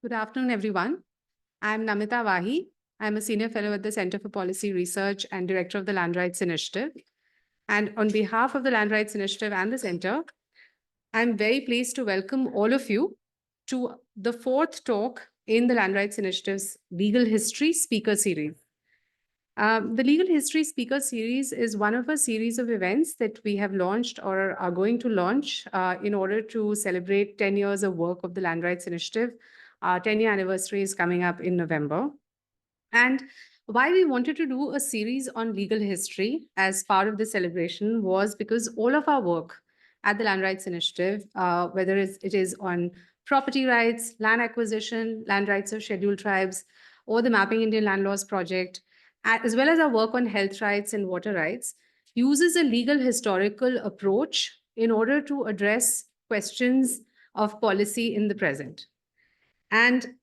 Good afternoon, everyone. I'm Namita Wahi. I'm a senior fellow at the Center for Policy Research and director of the Land Rights Initiative. And on behalf of the Land Rights Initiative and the Center, I'm very pleased to welcome all of you to the fourth talk in the Land Rights Initiative's Legal History Speaker Series. The Legal History Speaker Series is one of a series of events that we have launched or are going to launch in order to celebrate 10 years of work of the Land Rights Initiative. Our 10-year anniversary is coming up in November. And why we wanted to do a series on legal history as part of the celebration was because all of our work at the Land Rights Initiative, whether it is on property rights, land acquisition, land rights of scheduled tribes, or the Mapping Indian Land Laws project, as well as our work on health rights and water rights, uses a legal historical approach in order to address questions of policy in the present. And,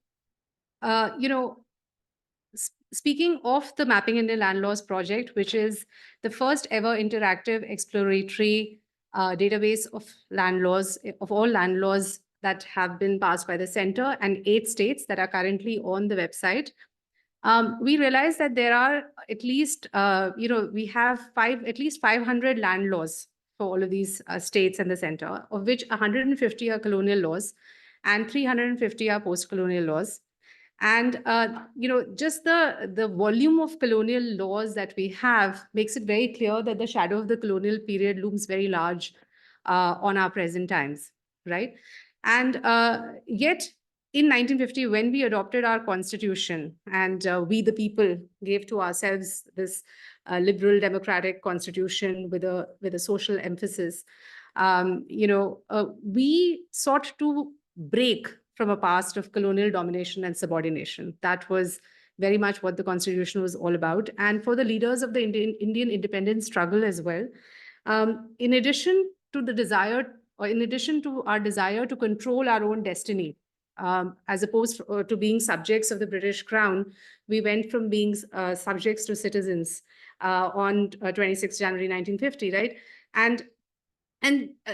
speaking of the Mapping Indian Land Laws project, which is the first ever interactive exploratory database of land laws, of all land laws that have been passed by the center and 8 states that are currently on the website, we realized that there are at least, we have at least 500 land laws for all of these states and the center, of which 150 are colonial laws and 350 are post-colonial laws. And, just the volume of colonial laws that we have makes it very clear that the shadow of the colonial period looms very large on our present times, right? And yet, in 1950, when we adopted our constitution and we the people gave to ourselves this liberal democratic constitution with a social emphasis, we sought to break from a past of colonial domination and subordination. That was very much what the Constitution was all about. And for the leaders of the Indian independence struggle as well, in addition to our desire to control our own destiny, as opposed to being subjects of the British Crown, we went from being subjects to citizens on 26 January 1950, right? And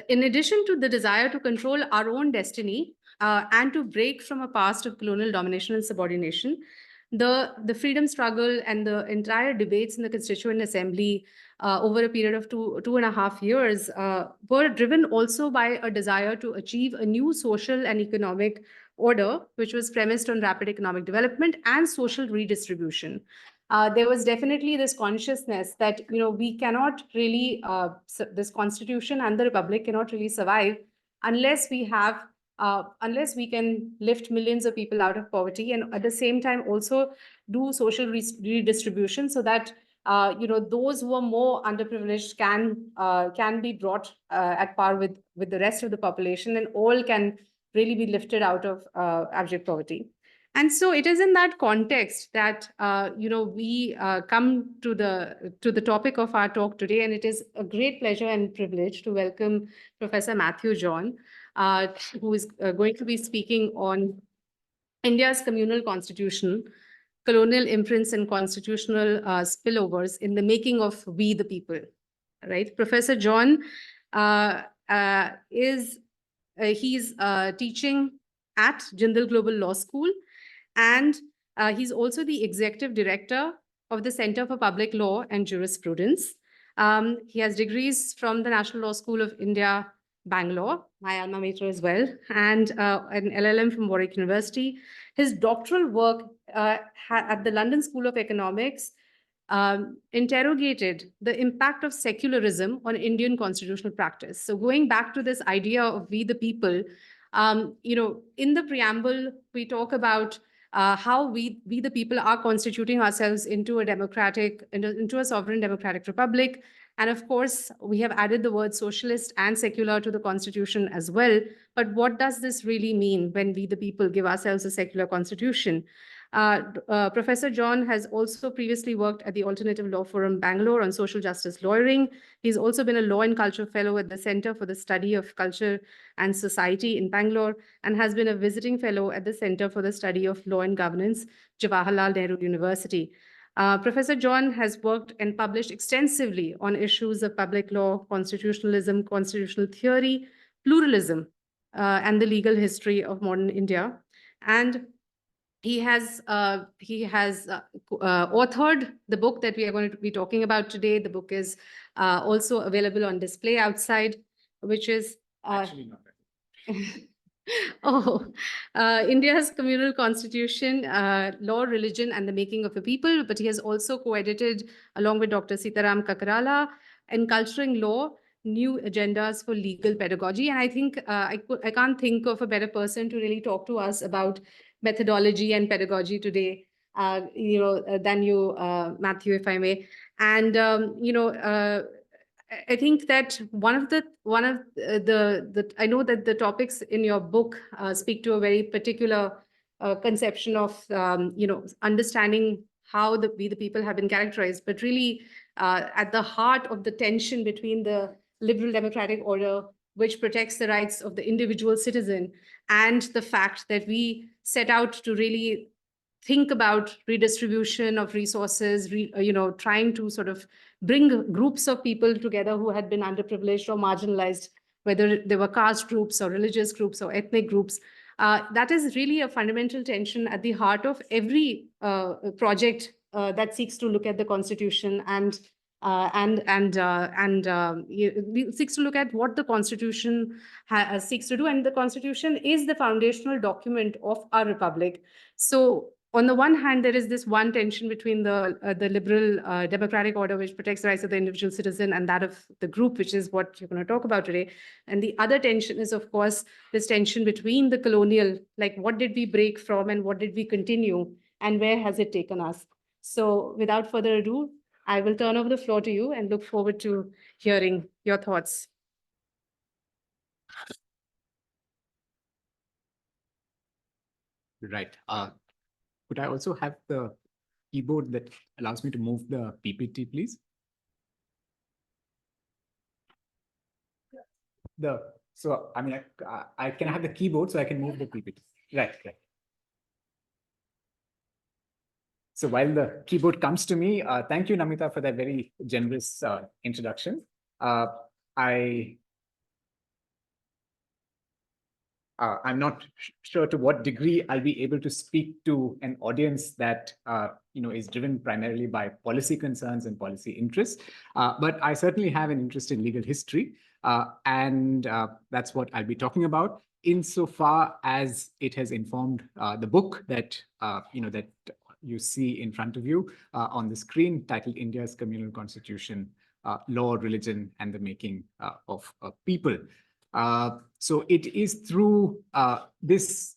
in addition to the desire to control our own destiny and to break from a past of colonial domination and subordination, the freedom struggle and the entire debates in the Constituent Assembly over a period of two and a half years were driven also by a desire to achieve a new social and economic order, which was premised on rapid economic development and social redistribution. There was definitely this consciousness that, we cannot really, this constitution and the republic cannot really survive unless we can lift millions of people out of poverty and at the same time also do social redistribution so that, those who are more underprivileged can be brought at par with the rest of the population and all can really be lifted out of abject poverty. And so it is in that context that we come to the topic of our talk today, and it is a great pleasure and privilege to welcome Professor Mathew John, who is going to be speaking on India's communal constitution, colonial imprints and constitutional spillovers in the making of We the People. Right, Professor John he's teaching at Jindal Global Law School. And he's also the executive director of the Center for Public Law and Jurisprudence. He has degrees from the National Law School of India, Bangalore, my alma mater as well, and an LL.M from Warwick University. His doctoral work at the London School of Economics interrogated the impact of secularism on Indian constitutional practice. So going back to this idea of we the people, in the preamble, we talk about how we the people are constituting ourselves into a sovereign democratic republic. And of course, we have added the word socialist and secular to the constitution as well. But what does this really mean when we the people give ourselves a secular constitution? Professor John has also previously worked at the Alternative Law Forum Bangalore on social justice lawyering. He's also been a Law and Culture Fellow at the Center for the Study of Culture and Society in Bangalore, and has been a visiting fellow at the Center for the Study of Law and Governance, Jawaharlal Nehru University. Professor John has worked and published extensively on issues of public law, constitutionalism, constitutional theory, pluralism, and the legal history of modern India. And he has authored the book that we are going to be talking about today. The book is also available on display outside, which is Actually not. oh, India's Communal Constitution, Law, Religion, and the Making of a People. But he has also co-edited, along with Dr. Sitharamam Kakarala, Enculturing Law, New Agendas for Legal Pedagogy. And I think I can't think of a better person to really talk to us about methodology and pedagogy today, than you, Mathew, if I may. And I think that one of the I know that the topics in your book speak to a very particular conception of understanding how we the people have been characterized, but really at the heart of the tension between the liberal democratic order, which protects the rights of the individual citizen, and the fact that we set out to really think about redistribution of resources, trying to sort of bring groups of people together who had been underprivileged or marginalized, whether they were caste groups or religious groups or ethnic groups. That is really a fundamental tension at the heart of every project that seeks to look at the Constitution seeks to look at what the Constitution seeks to do. And the Constitution is the foundational document of our republic. So on the one hand, there is this one tension between the liberal democratic order, which protects the rights of the individual citizen, and that of the group, which is what you're going to talk about today. And the other tension is, of course, this tension between the colonial, like what did we break from and what did we continue, and where has it taken us? So without further ado, I will turn over the floor to you and look forward to hearing your thoughts. Right. Could I also have the keyboard that allows me to move the PPT, please? So I mean, I can have the keyboard so I can move the PPT. Right. So while the keyboard comes to me, thank you, Namita, for that very generous introduction. I'm not sure to what degree I'll be able to speak to an audience that is driven primarily by policy concerns and policy interests, but I certainly have an interest in legal history, and that's what I'll be talking about, insofar as it has informed the book that that you see in front of you on the screen, titled India's Communal Constitution, Law, Religion, and the Making of a People. So it is through this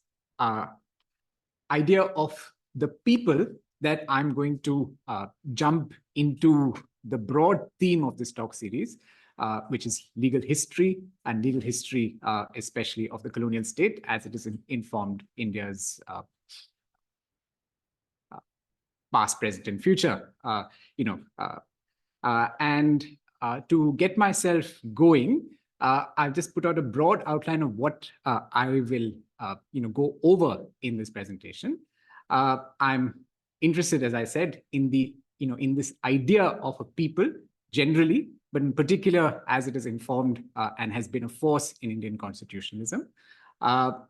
idea of the people that I'm going to jump into the broad theme of this talk series, which is legal history, and legal history especially of the colonial state as it is informed India's past, present, and future. And to get myself going, I've just put out a broad outline of what I will, go over in this presentation. I'm interested, as I said, in the, in this idea of a people generally, but in particular as it is informed and has been a force in Indian constitutionalism. I'm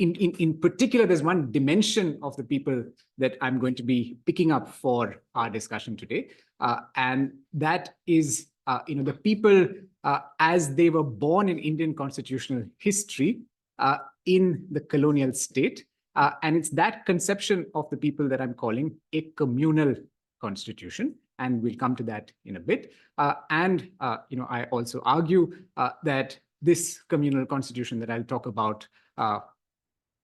in particular, there's one dimension of the people that I'm going to be picking up for our discussion today, and that is, the people as they were born in Indian constitutional history in the colonial state, and it's that conception of the people that I'm calling a communal constitution, and we'll come to that in a bit. I also argue that this communal constitution that I'll talk about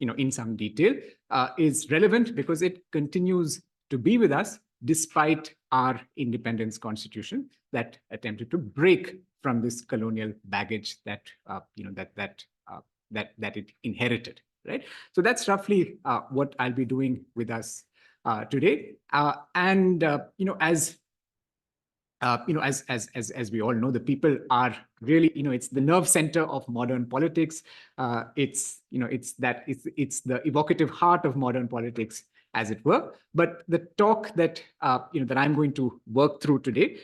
in some detail, is relevant because it continues to be with us despite our independence constitution that attempted to break from this colonial baggage that that it inherited. Right. So that's roughly what I'll be doing with us today. As we all know, the people are really, it's the nerve center of modern politics. It's the evocative heart of modern politics, as it were. But the talk that that I'm going to work through today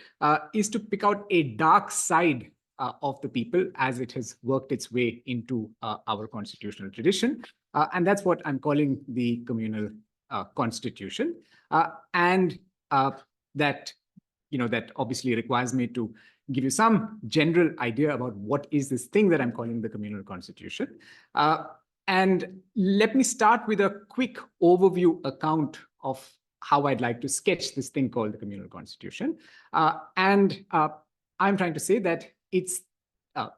is to pick out a dark side of the people as it has worked its way into our constitutional tradition. And that's what I'm calling the communal constitution. And that obviously requires me to give you some general idea about what is this thing that I'm calling the communal constitution. And let me start with a quick overview account of how I'd like to sketch this thing called the communal constitution. And I'm trying to say that it's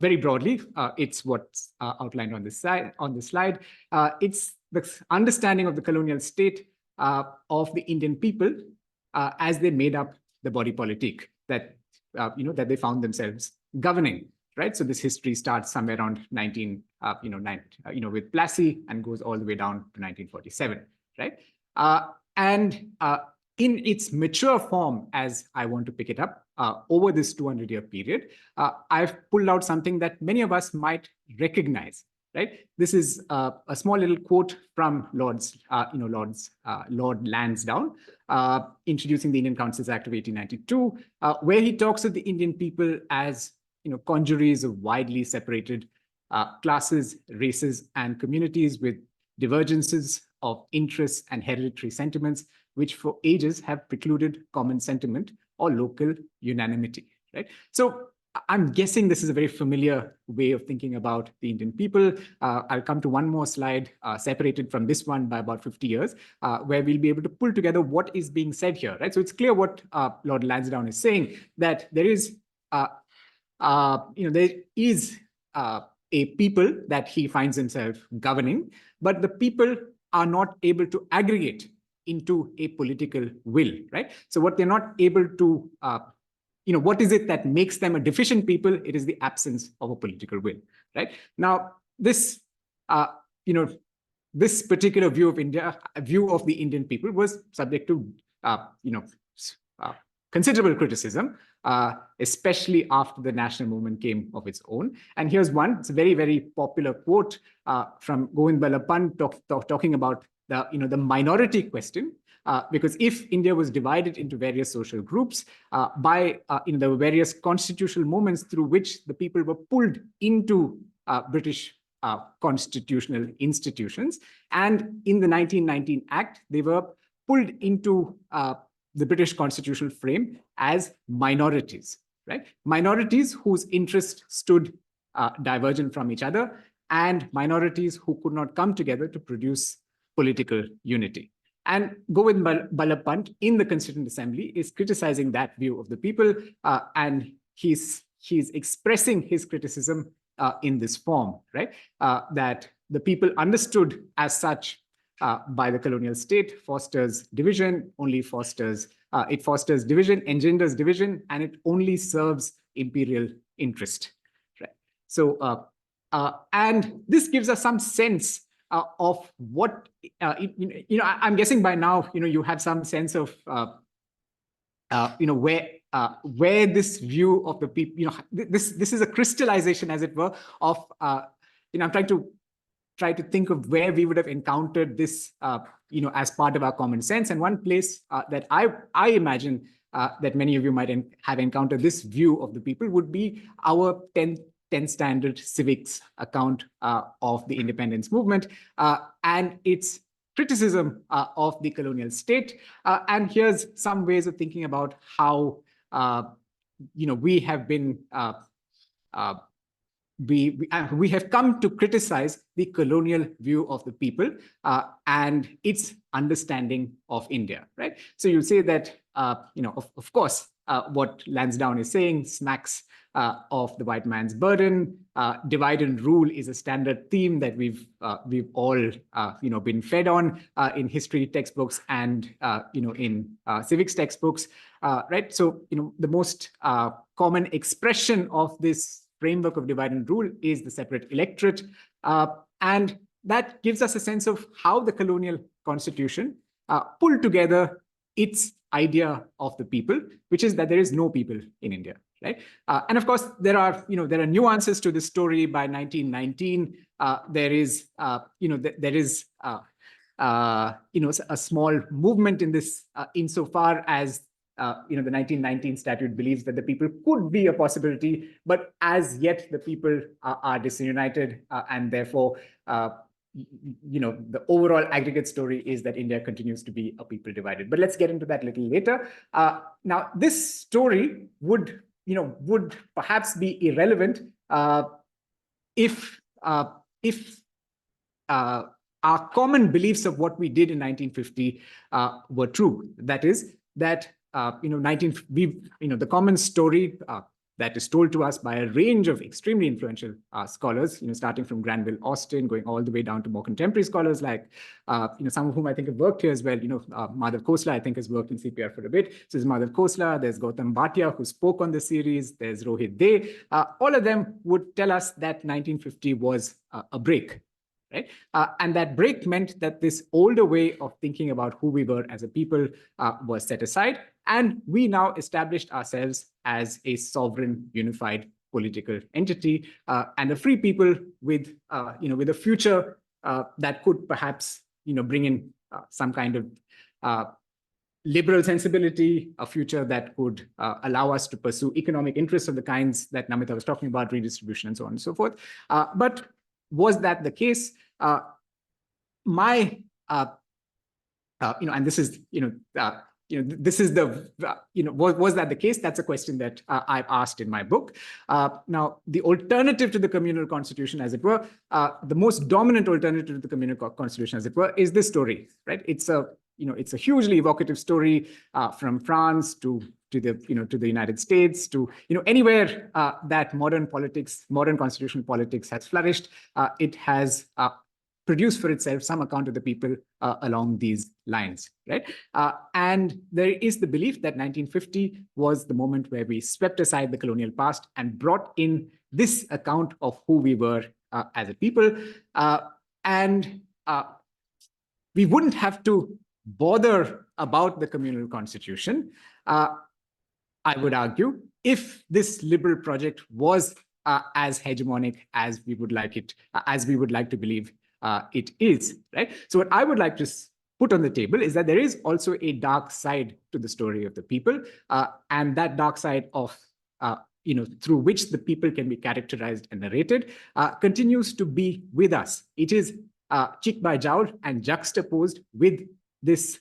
very broadly, it's what's outlined on this slide. It's the understanding of the colonial state of the Indian people as they made up the body politic that that they found themselves governing. Right, so this history starts somewhere around with Plassey and goes all the way down to 1947. Right, and in its mature form, as I want to pick it up over this 200-year period, I've pulled out something that many of us might recognize. Right, this is a small little quote from Lord Lansdowne, introducing the Indian Councils Act of 1892, where he talks of the Indian people as congeries of widely separated classes, races, and communities with divergences of interests and hereditary sentiments, which for ages have precluded common sentiment or local unanimity. Right, so I'm guessing this is a very familiar way of thinking about the Indian people. I'll come to one more slide separated from this one by about 50 years, where we'll be able to pull together what is being said here. Right, so it's clear what Lord Lansdowne is saying, that there is a people that he finds himself governing, but the people are not able to aggregate into a political will. Right, so what they're not able to what is it that makes them a deficient people? It is the absence of a political will. Right, now this this particular view of India, view of the Indian people, was subject to considerable criticism, especially after the national movement came of its own. And here's one. It's a very, very popular quote from Govind Ballabh Pant talking about the minority question. Because if India was divided into various social groups by the various constitutional movements through which the people were pulled into British constitutional institutions, and in the 1919 Act, they were pulled into the British constitutional frame as minorities. Right, minorities whose interests stood divergent from each other, and minorities who could not come together to produce political unity. And Govind Ballabh Pant in the Constituent Assembly is criticizing that view of the people, and he's expressing his criticism in this form, right? That the people understood as such by the colonial state fosters division, it fosters division, engenders division, and it only serves imperial interest. Right. So, and this gives us some sense of what I'm guessing by now you have some sense of where this view of the people, this is a crystallization, as it were, of I'm trying to think of where we would have encountered this as part of our common sense. And one place that I imagine that many of you might have encountered this view of the people would be our 10th standard civics account of the independence movement and its criticism of the colonial state. And here's some ways of thinking about how we have been we have come to criticize the colonial view of the people and its understanding of India, right? So you say that of course what Lansdowne is saying smacks of the white man's burden. Divide and rule is a standard theme that we've all been fed on in history textbooks and in civics textbooks, right? So the most common expression of this framework of divide and rule is the separate electorate, and that gives us a sense of how the colonial constitution pulled together its idea of the people, which is that there is no people in India. Right, and of course there are nuances to this story. By 1919, there is a small movement in this insofar as the 1919 statute believes that the people could be a possibility, but as yet the people are disununited, and therefore, the overall aggregate story is that India continues to be a people divided. But let's get into that a little later. Now, this story would perhaps be irrelevant if our common beliefs of what we did in 1950 were true. That is that the common story that is told to us by a range of extremely influential scholars, starting from Granville Austin, going all the way down to more contemporary scholars like, some of whom I think have worked here as well. Madhav Khosla, I think, has worked in CPR for a bit. So there's Madhav Khosla, there's Gautam Bhatia, who spoke on the series, there's Rohit De. All of them would tell us that 1950 was a break. Right? And that break meant that this older way of thinking about who we were as a people was set aside, and we now established ourselves as a sovereign, unified political entity and a free people with, with a future that could perhaps, bring in some kind of liberal sensibility, a future that could allow us to pursue economic interests of the kinds that Namita was talking about, redistribution and so on and so forth. But was that the case? And this is, this is the, was that the case? That's a question that I've asked in my book. Now, the alternative to the communal constitution, as it were, the most dominant alternative to the communal constitution, as it were, is this story, right? It's a, it's a hugely evocative story from France to the United States, to anywhere that modern politics, modern constitutional politics has flourished. It has produced for itself some account of the people along these lines, right? And there is the belief that 1950 was the moment where we swept aside the colonial past and brought in this account of who we were as a people, and we wouldn't have to bother about the communal constitution, I would argue, if this liberal project was as hegemonic as we would like it, as we would like to believe it is, right? So what I would like to put on the table is that there is also a dark side to the story of the people, and that dark side of through which the people can be characterized and narrated continues to be with us. It is cheek by jowl and juxtaposed with this,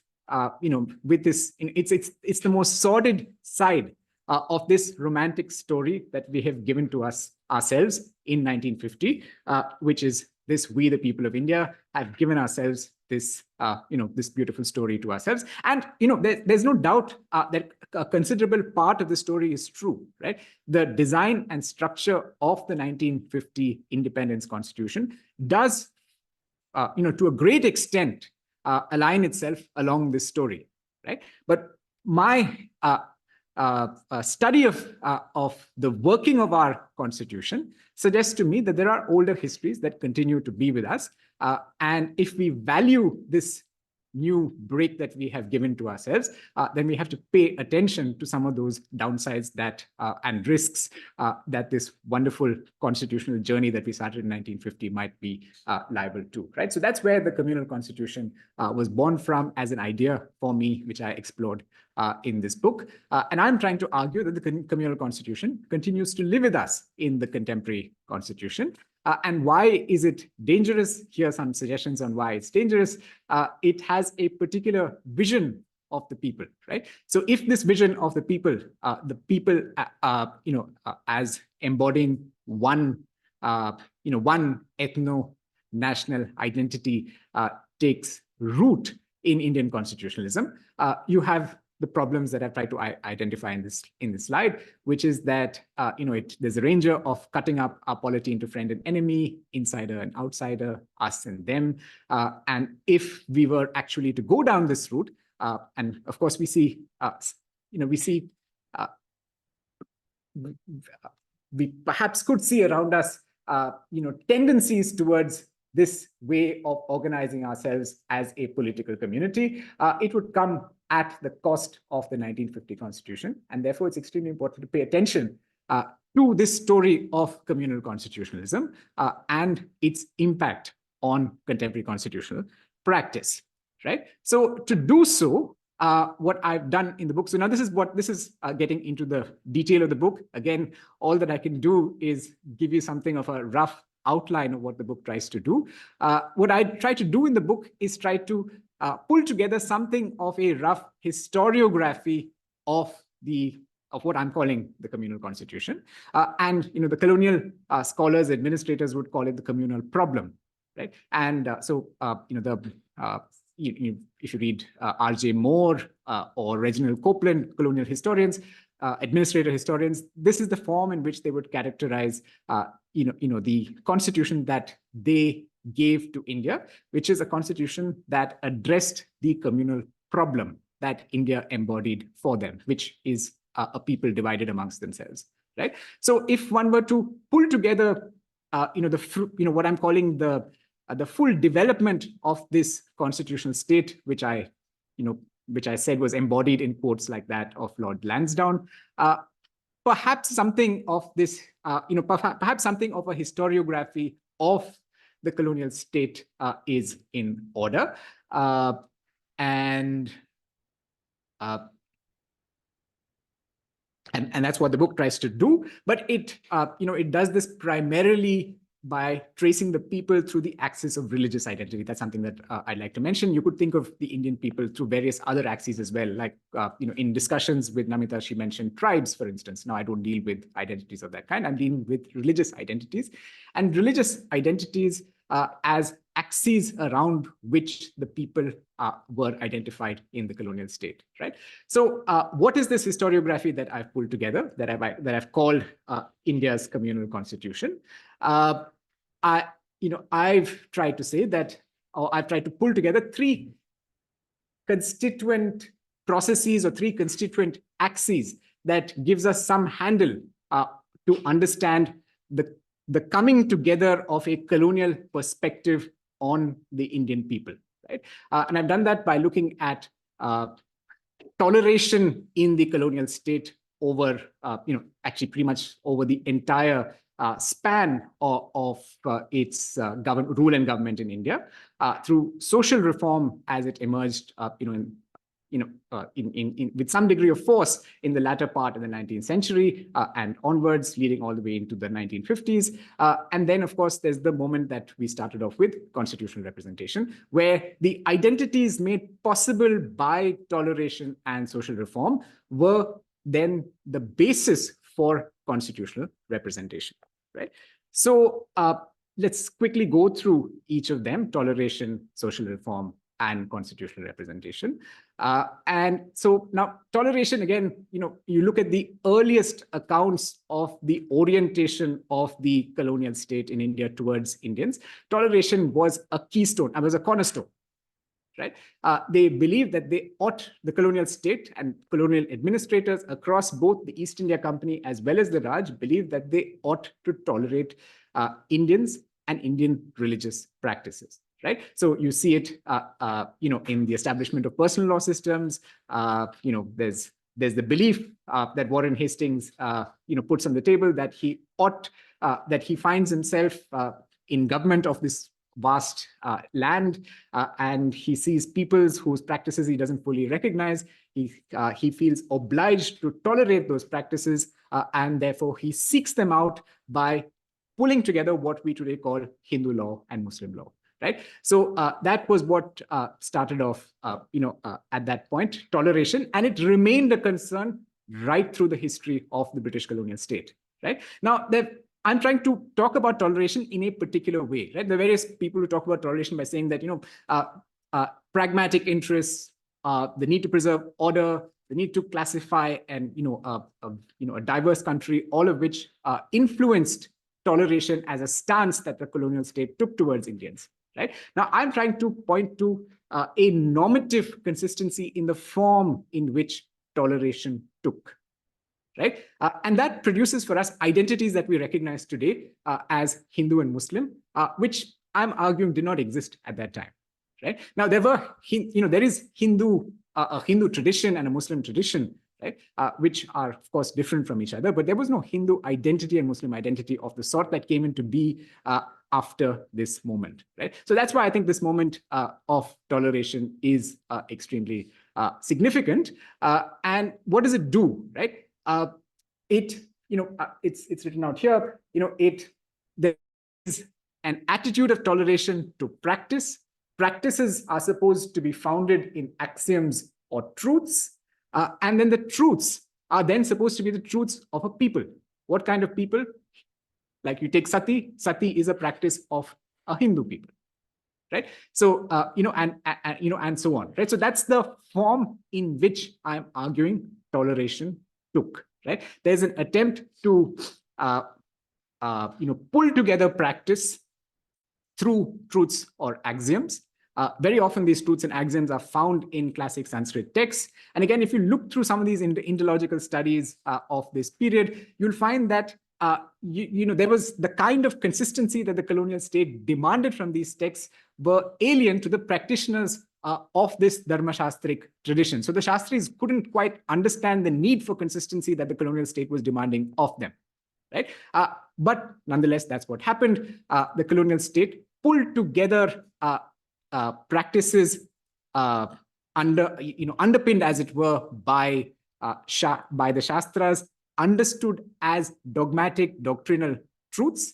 with this. It's the most sordid side of this romantic story that we have given to us ourselves in 1950, which is this: we, the people of India, have given ourselves this, this beautiful story to ourselves. And, there's no doubt that a considerable part of the story is true, right? The design and structure of the 1950 Independence Constitution does, to a great extent, align itself along this story, right? But my study of the working of our constitution suggests to me that there are older histories that continue to be with us. And if we value this new break that we have given to ourselves, then we have to pay attention to some of those downsides that and risks that this wonderful constitutional journey that we started in 1950 might be liable to, right? So that's where the communal constitution was born from as an idea for me, which I explored in this book. And I'm trying to argue that the communal constitution continues to live with us in the contemporary constitution. And why is it dangerous? Here are some suggestions on why it's dangerous. It has a particular vision of the people, right? So if this vision of the people, as embodying one, one ethno-national identity takes root in Indian constitutionalism, you have the problems that I've tried to identify in this slide, which is that there's a danger of cutting up our polity into friend and enemy, insider and outsider, us and them. And if we were actually to go down this route, and of course we see, we perhaps could see around us, tendencies towards this way of organizing ourselves as a political community. It would come at the cost of the 1950 Constitution. And therefore, it's extremely important to pay attention to this story of communal constitutionalism and its impact on contemporary constitutional practice, right? So to do so, what I've done in the book. So now this is getting into the detail of the book. Again, all that I can do is give you something of a rough outline of what the book tries to do. What I try to do in the book is try to pull together something of a rough historiography of what I'm calling the communal constitution. And the colonial scholars, administrators would call it the communal problem, right? And if you read R.J. Moore or Reginald Copeland, colonial historians, administrator historians, this is the form in which they would characterize the constitution that they gave to India, which is a constitution that addressed the communal problem that India embodied for them, which is a people divided amongst themselves, right? So if one were to pull together, what I'm calling the full development of this constitutional state, which I said was embodied in quotes like that of Lord Lansdowne, perhaps something of this, perhaps something of a historiography of the colonial state is in order, and that's what the book tries to do. But it does this primarily by tracing the people through the axis of religious identity. That's something that I'd like to mention. You could think of the Indian people through various other axes as well. Like, in discussions with Namita, she mentioned tribes, for instance. Now, I don't deal with identities of that kind. I'm dealing with religious identities. And religious identities as axes around which the people were identified in the colonial state, right? So what is this historiography that I've pulled together, that I've called India's communal constitution? I've tried to say that, or I've tried to pull together three constituent processes or three constituent axes that gives us some handle to understand the coming together of a colonial perspective on the Indian people, right? And I've done that by looking at toleration in the colonial state over, actually pretty much over the entire span of its rule and government in India, through social reform as it emerged, with some degree of force in the latter part of the 19th century and onwards, leading all the way into the 1950s. And then, of course, there's the moment that we started off with, constitutional representation, where the identities made possible by toleration and social reform were then the basis for constitutional representation, right? So let's quickly go through each of them: toleration, social reform, and constitutional representation. And so now toleration, again, you look at the earliest accounts of the orientation of the colonial state in India towards Indians. Toleration was a keystone, and was a cornerstone, right? They believed that the colonial state and colonial administrators across both the East India Company as well as the Raj believed that they ought to tolerate Indians and Indian religious practices. Right, so you see it, in the establishment of personal law systems. There's the belief that Warren Hastings, puts on the table that he finds himself in government of this vast land, and he sees peoples whose practices he doesn't fully recognize. He feels obliged to tolerate those practices, and therefore he seeks them out by pulling together what we today call Hindu law and Muslim law. Right, so that was what started off, at that point, toleration, and it remained a concern right through the history of the British colonial state. Right now, I'm trying to talk about toleration in a particular way. Right, there are various people who talk about toleration by saying that pragmatic interests, the need to preserve order, the need to classify, and a diverse country, all of which influenced toleration as a stance that the colonial state took towards Indians. Right? Now, I'm trying to point to a normative consistency in the form in which toleration took. Right? And that produces for us identities that we recognize today as Hindu and Muslim, which I'm arguing did not exist at that time. Right? Now, there is a Hindu tradition and a Muslim tradition, right? Which are, of course, different from each other. But there was no Hindu identity and Muslim identity of the sort that came into be after this moment, right? So that's why I think this moment of toleration is extremely significant. And what does it do, right? It's written out here. There is an attitude of toleration to practice. Practices are supposed to be founded in axioms or truths. And then the truths are then supposed to be the truths of a people. What kind of people? Like you take sati. Sati is a practice of a Hindu people, right? So and so on, right? So that's the form in which I'm arguing toleration took, right? There's an attempt to pull together practice through truths or axioms. Very often these truths and axioms are found in classic Sanskrit texts. And again, if you look through some of these Indological studies of this period, you'll find that there was the kind of consistency that the colonial state demanded from these texts were alien to the practitioners of this Dharmashastric tradition. So the Shastris couldn't quite understand the need for consistency that the colonial state was demanding of them, right? But nonetheless, that's what happened. The colonial state pulled together practices underpinned, as it were, by the Shastras, understood as dogmatic doctrinal truths.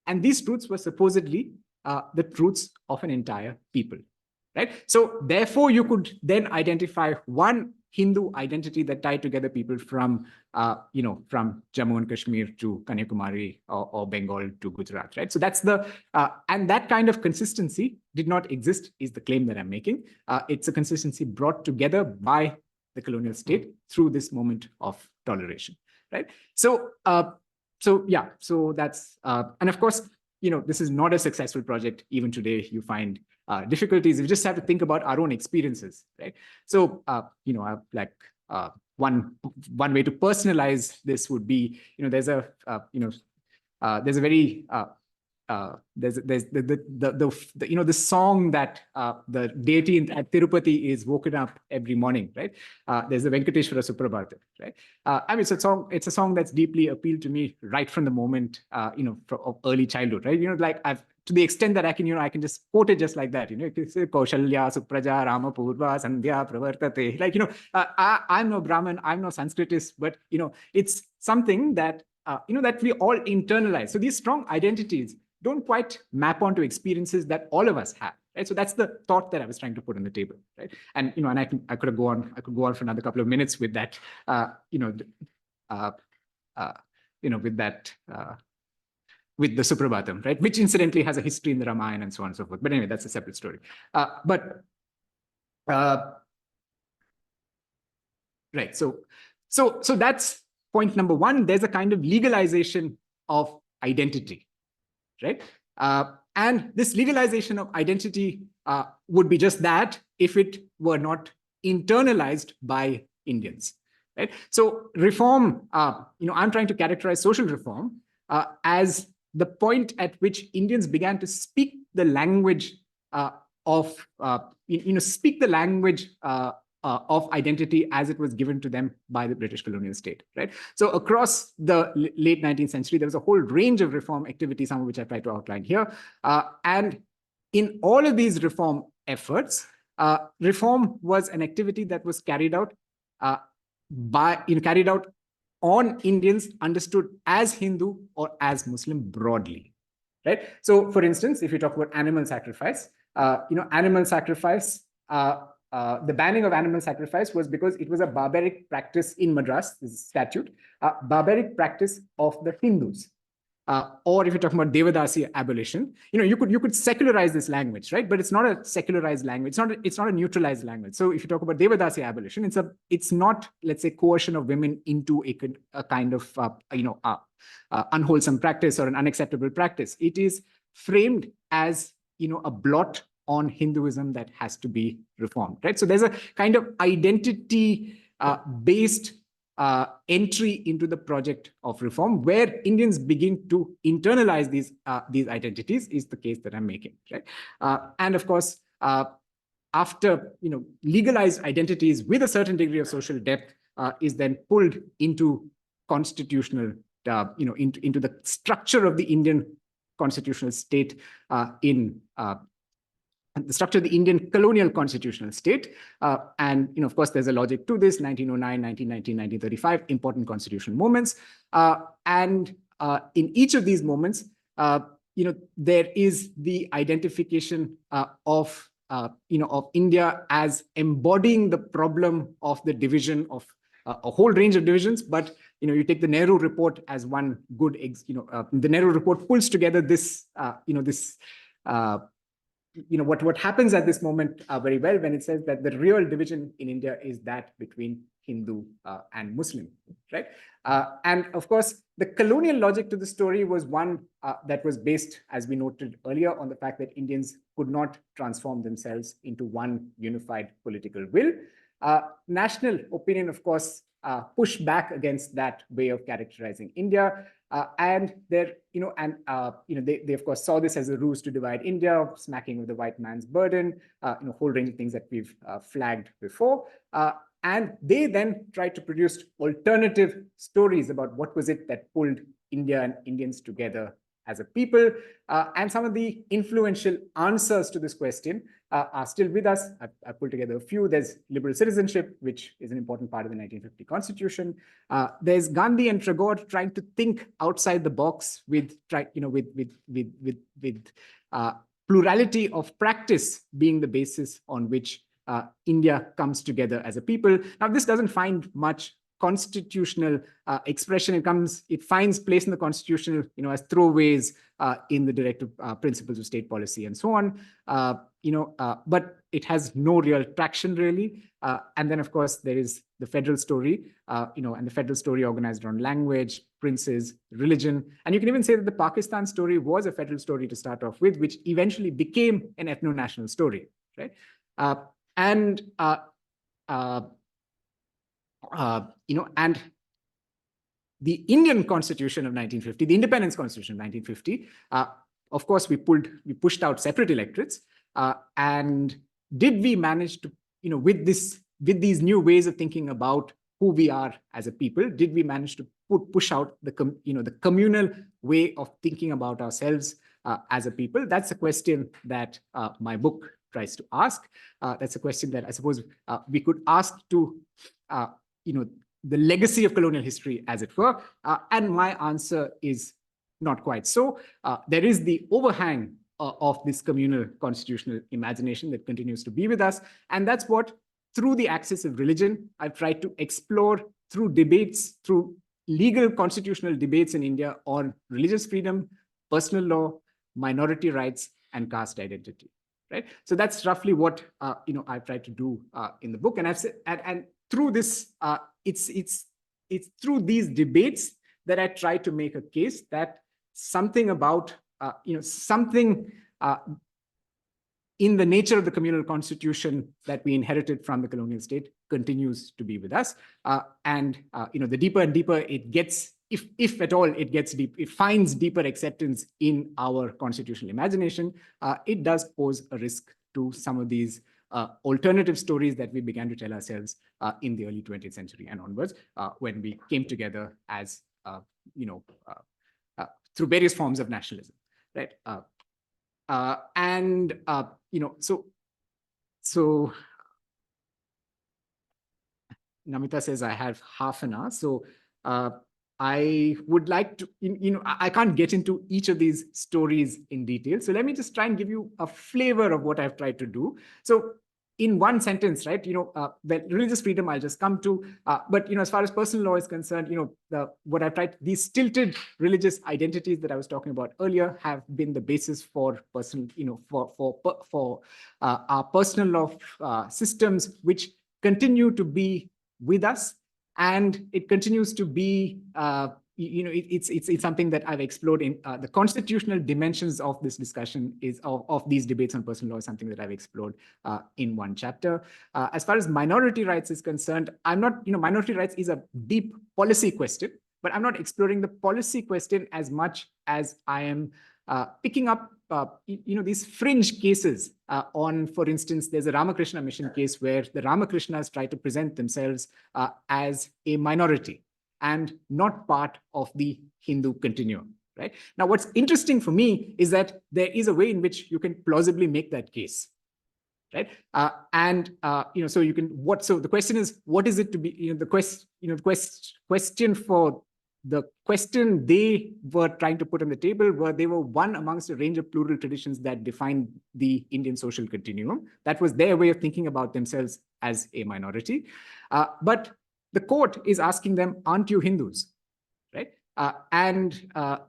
And these truths were supposedly the truths of an entire people, right? So therefore, you could then identify one Hindu identity that tied together people from Jammu and Kashmir to Kanyakumari or Bengal to Gujarat, right? So that's and that kind of consistency did not exist, is the claim that I'm making. It's a consistency brought together by the colonial state through this moment of toleration, right? So that's, and of course, this is not a successful project. Even today, you find difficulties. We just have to think about our own experiences, right? So, one way to personalize this would be, there's a very there's the song that the deity at Tirupati is woken up every morning, right? There's the Venkateshwara Suprabhata, right? It's a song that's deeply appealed to me right from the moment, of early childhood, right? To the extent that I can just quote it just like that, Kaushalya, Supraja, Rama Purva, Sandhya, Pravartate. I'm no Brahmin, I'm no Sanskritist, but it's something that that we all internalize. So these strong identities don't quite map onto experiences that all of us have, right? So that's the thought that I was trying to put on the table, right? And and I could go on for another couple of minutes with that, with the Suprabhatam, right? Which incidentally has a history in the Ramayana and so on and so forth. But anyway, that's a separate story. Right. So that's point number one. There's a kind of legalization of identity, right? And this legalization of identity would be just that if it were not internalized by Indians, right? So reform, I'm trying to characterize social reform as the point at which Indians began to speak the language of identity as it was given to them by the British colonial state, right? So across the late 19th century, there was a whole range of reform activities, some of which I tried to outline here. And in all of these reform efforts, reform was an activity that was carried out on Indians understood as Hindu or as Muslim broadly, right? So, for instance, if you talk about animal sacrifice, animal sacrifice, the banning of animal sacrifice was because it was a barbaric practice in Madras, this is statute, barbaric practice of the Hindus. Or if you're talking about Devadasi abolition, you could secularize this language, right? But it's not a secularized language. It's not a neutralized language. So if you talk about Devadasi abolition, it's not, let's say, coercion of women into a kind of unwholesome practice or an unacceptable practice. It is framed as a blot on Hinduism that has to be reformed, right? So there's a kind of identity based entry into the project of reform where Indians begin to internalize these identities is the case that I'm making, right? And of course, after legalized identities with a certain degree of social depth, is then pulled into constitutional, into the structure of the Indian constitutional state in the structure of the Indian colonial constitutional state. And, of course, there's a logic to this: 1909, 1919, 1935, important constitutional moments. And in each of these moments, there is the identification of India as embodying the problem of the division of a whole range of divisions. But, you take the Nehru report as one good, the Nehru report pulls together this, what happens at this moment very well, when it says that the real division in India is that between Hindu and Muslim, right? And of course, the colonial logic to the story was one that was based, as we noted earlier, on the fact that Indians could not transform themselves into one unified political will. National opinion, of course, pushed back against that way of characterizing India. And they of course saw this as a ruse to divide India, smacking of the white man's burden, a whole range of things that we've flagged before. And they then tried to produce alternative stories about what was it that pulled India and Indians together as a people. And some of the influential answers to this question are still with us. I've pulled together a few. There's liberal citizenship, which is an important part of the 1950 Constitution. There's Gandhi and Tagore trying to think outside the box with plurality of practice being the basis on which India comes together as a people. Now, this doesn't find much constitutional expression. It finds place in the Constitution, as throwaways in the directive principles of state policy and so on. But it has no real traction, really. And then, of course, there is the federal story, and the federal story organized around language, princes, religion. And you can even say that the Pakistan story was a federal story to start off with, which eventually became an ethno-national story, right? And the Indian Constitution of 1950, the Independence Constitution of 1950, of course, we pushed out separate electorates. And did we manage to, with these new ways of thinking about who we are as a people, did we manage to push out the communal way of thinking about ourselves as a people? That's a question that my book tries to ask. That's a question that I suppose we could ask to, the legacy of colonial history, as it were. And my answer is not quite so. There is the overhang of this communal constitutional imagination that continues to be with us. And that's what, through the axis of religion, I've tried to explore through debates, through legal constitutional debates in India on religious freedom, personal law, minority rights, and caste identity. Right. So that's roughly what I've tried to do in the book, and I've said, and through this, it's through these debates that I try to make a case that something about something in the nature of the communal constitution that we inherited from the colonial state continues to be with us, and the deeper and deeper it gets. If at all it gets deep, it finds deeper acceptance in our constitutional imagination, it does pose a risk to some of these alternative stories that we began to tell ourselves in the early 20th century and onwards, when we came together as, through various forms of nationalism, right? So Namita says I have half an hour. So I would like to, I can't get into each of these stories in detail. So let me just try and give you a flavor of what I've tried to do. So in one sentence, right, the religious freedom I'll just come to, but, as far as personal law is concerned, what I've tried, these stilted religious identities that I was talking about earlier have been the basis for personal, for our personal law systems, which continue to be with us. And it continues to be, it's something that I've explored in the constitutional dimensions of this discussion of these debates on personal law is something that I've explored in one chapter. As far as minority rights is concerned, I'm not, minority rights is a deep policy question, but I'm not exploring the policy question as much as I am picking up these fringe cases on, for instance, there's a Ramakrishna Mission case where the Ramakrishnas try to present themselves as a minority and not part of the Hindu continuum, right? Now, what's interesting for me is that there is a way in which you can plausibly make that case, right? So you can, so the question is, what is it to be, the question they were trying to put on the table were they were one amongst a range of plural traditions that defined the Indian social continuum. That was their way of thinking about themselves as a minority. But the court is asking them, aren't you Hindus, right?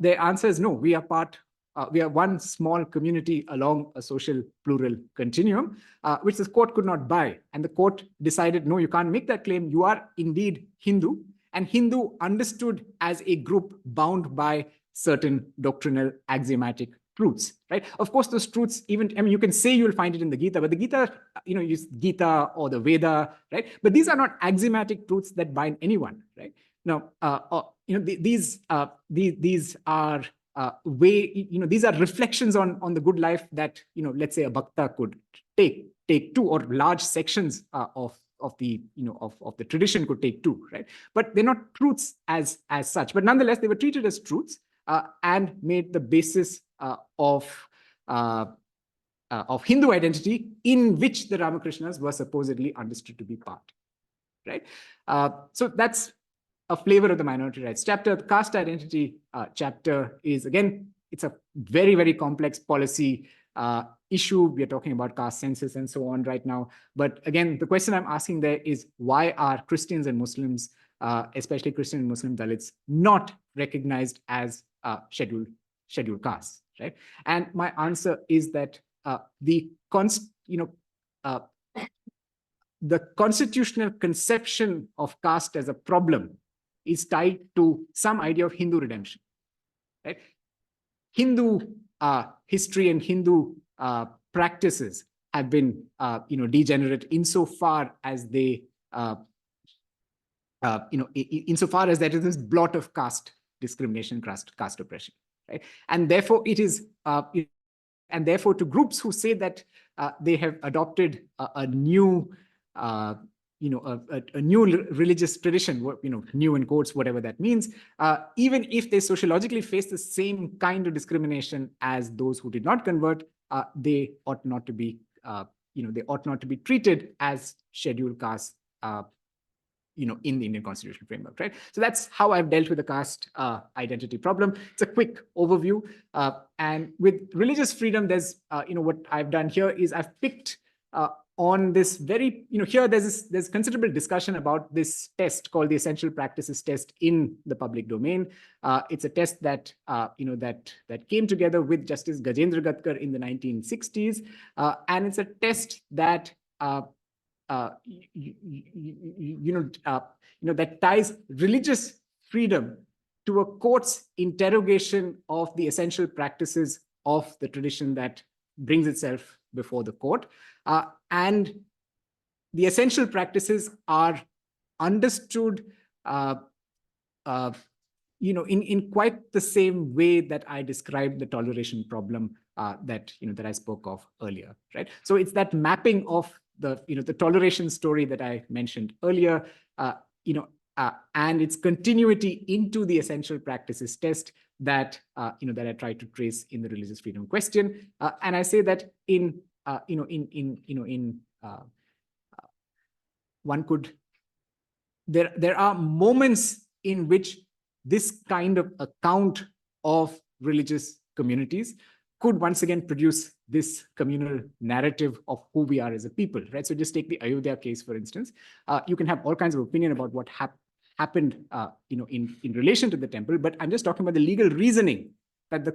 Their answer is no, we are one small community along a social plural continuum, which the court could not buy. And the court decided, no, you can't make that claim. You are indeed Hindu, and Hindu understood as a group bound by certain doctrinal axiomatic truths, right? Of course, those truths, you can say you'll find it in the Gita, but the Gita, use Gita or the Veda, right? But these are not axiomatic truths that bind anyone, right? Now, these are these are reflections on the good life that, let's say a bhakta could take to, or large sections of the tradition could take to, right? But they're not truths as such. But nonetheless, they were treated as truths and made the basis of Hindu identity, in which the Ramakrishnas were supposedly understood to be part, right? So that's a flavor of the minority rights chapter. The caste identity chapter is, again, it's a very, very complex policy issue. We are talking about caste census and so on right now. But again, the question I'm asking there is, why are Christians and Muslims, especially Christian and Muslim Dalits, not recognized as scheduled castes, right? And my answer is that the constitutional conception of caste as a problem is tied to some idea of Hindu redemption, right? Hindu history and Hindu practices have been, degenerate insofar as they, insofar as that is this blot of caste discrimination, caste oppression, right? And therefore, it is, and therefore, to groups who say that they have adopted a new a new religious tradition, new in quotes, whatever that means, even if they sociologically face the same kind of discrimination as those who did not convert, they ought not to be, they ought not to be treated as scheduled castes, in the Indian constitutional framework, right? So that's how I've dealt with the caste identity problem. It's a quick overview. And with religious freedom, there's, what I've done here is I've picked on this very, here there's considerable discussion about this test called the Essential Practices Test in the public domain. It's a test that, that came together with Justice Gajendra Gadkar in the 1960s. And it's a test that, that ties religious freedom to a court's interrogation of the essential practices of the tradition that brings itself before the court. And the essential practices are understood, in quite the same way that I described the toleration problem that I spoke of earlier, right? So it's that mapping of the the toleration story that I mentioned earlier, and its continuity into the essential practices test that that I tried to trace in the religious freedom question. And I say that one could, there are moments in which this kind of account of religious communities could once again produce this communal narrative of who we are as a people, right? So just take the Ayodhya case, for instance. You can have all kinds of opinion about what happened, in relation to the temple, but I'm just talking about the legal reasoning that the,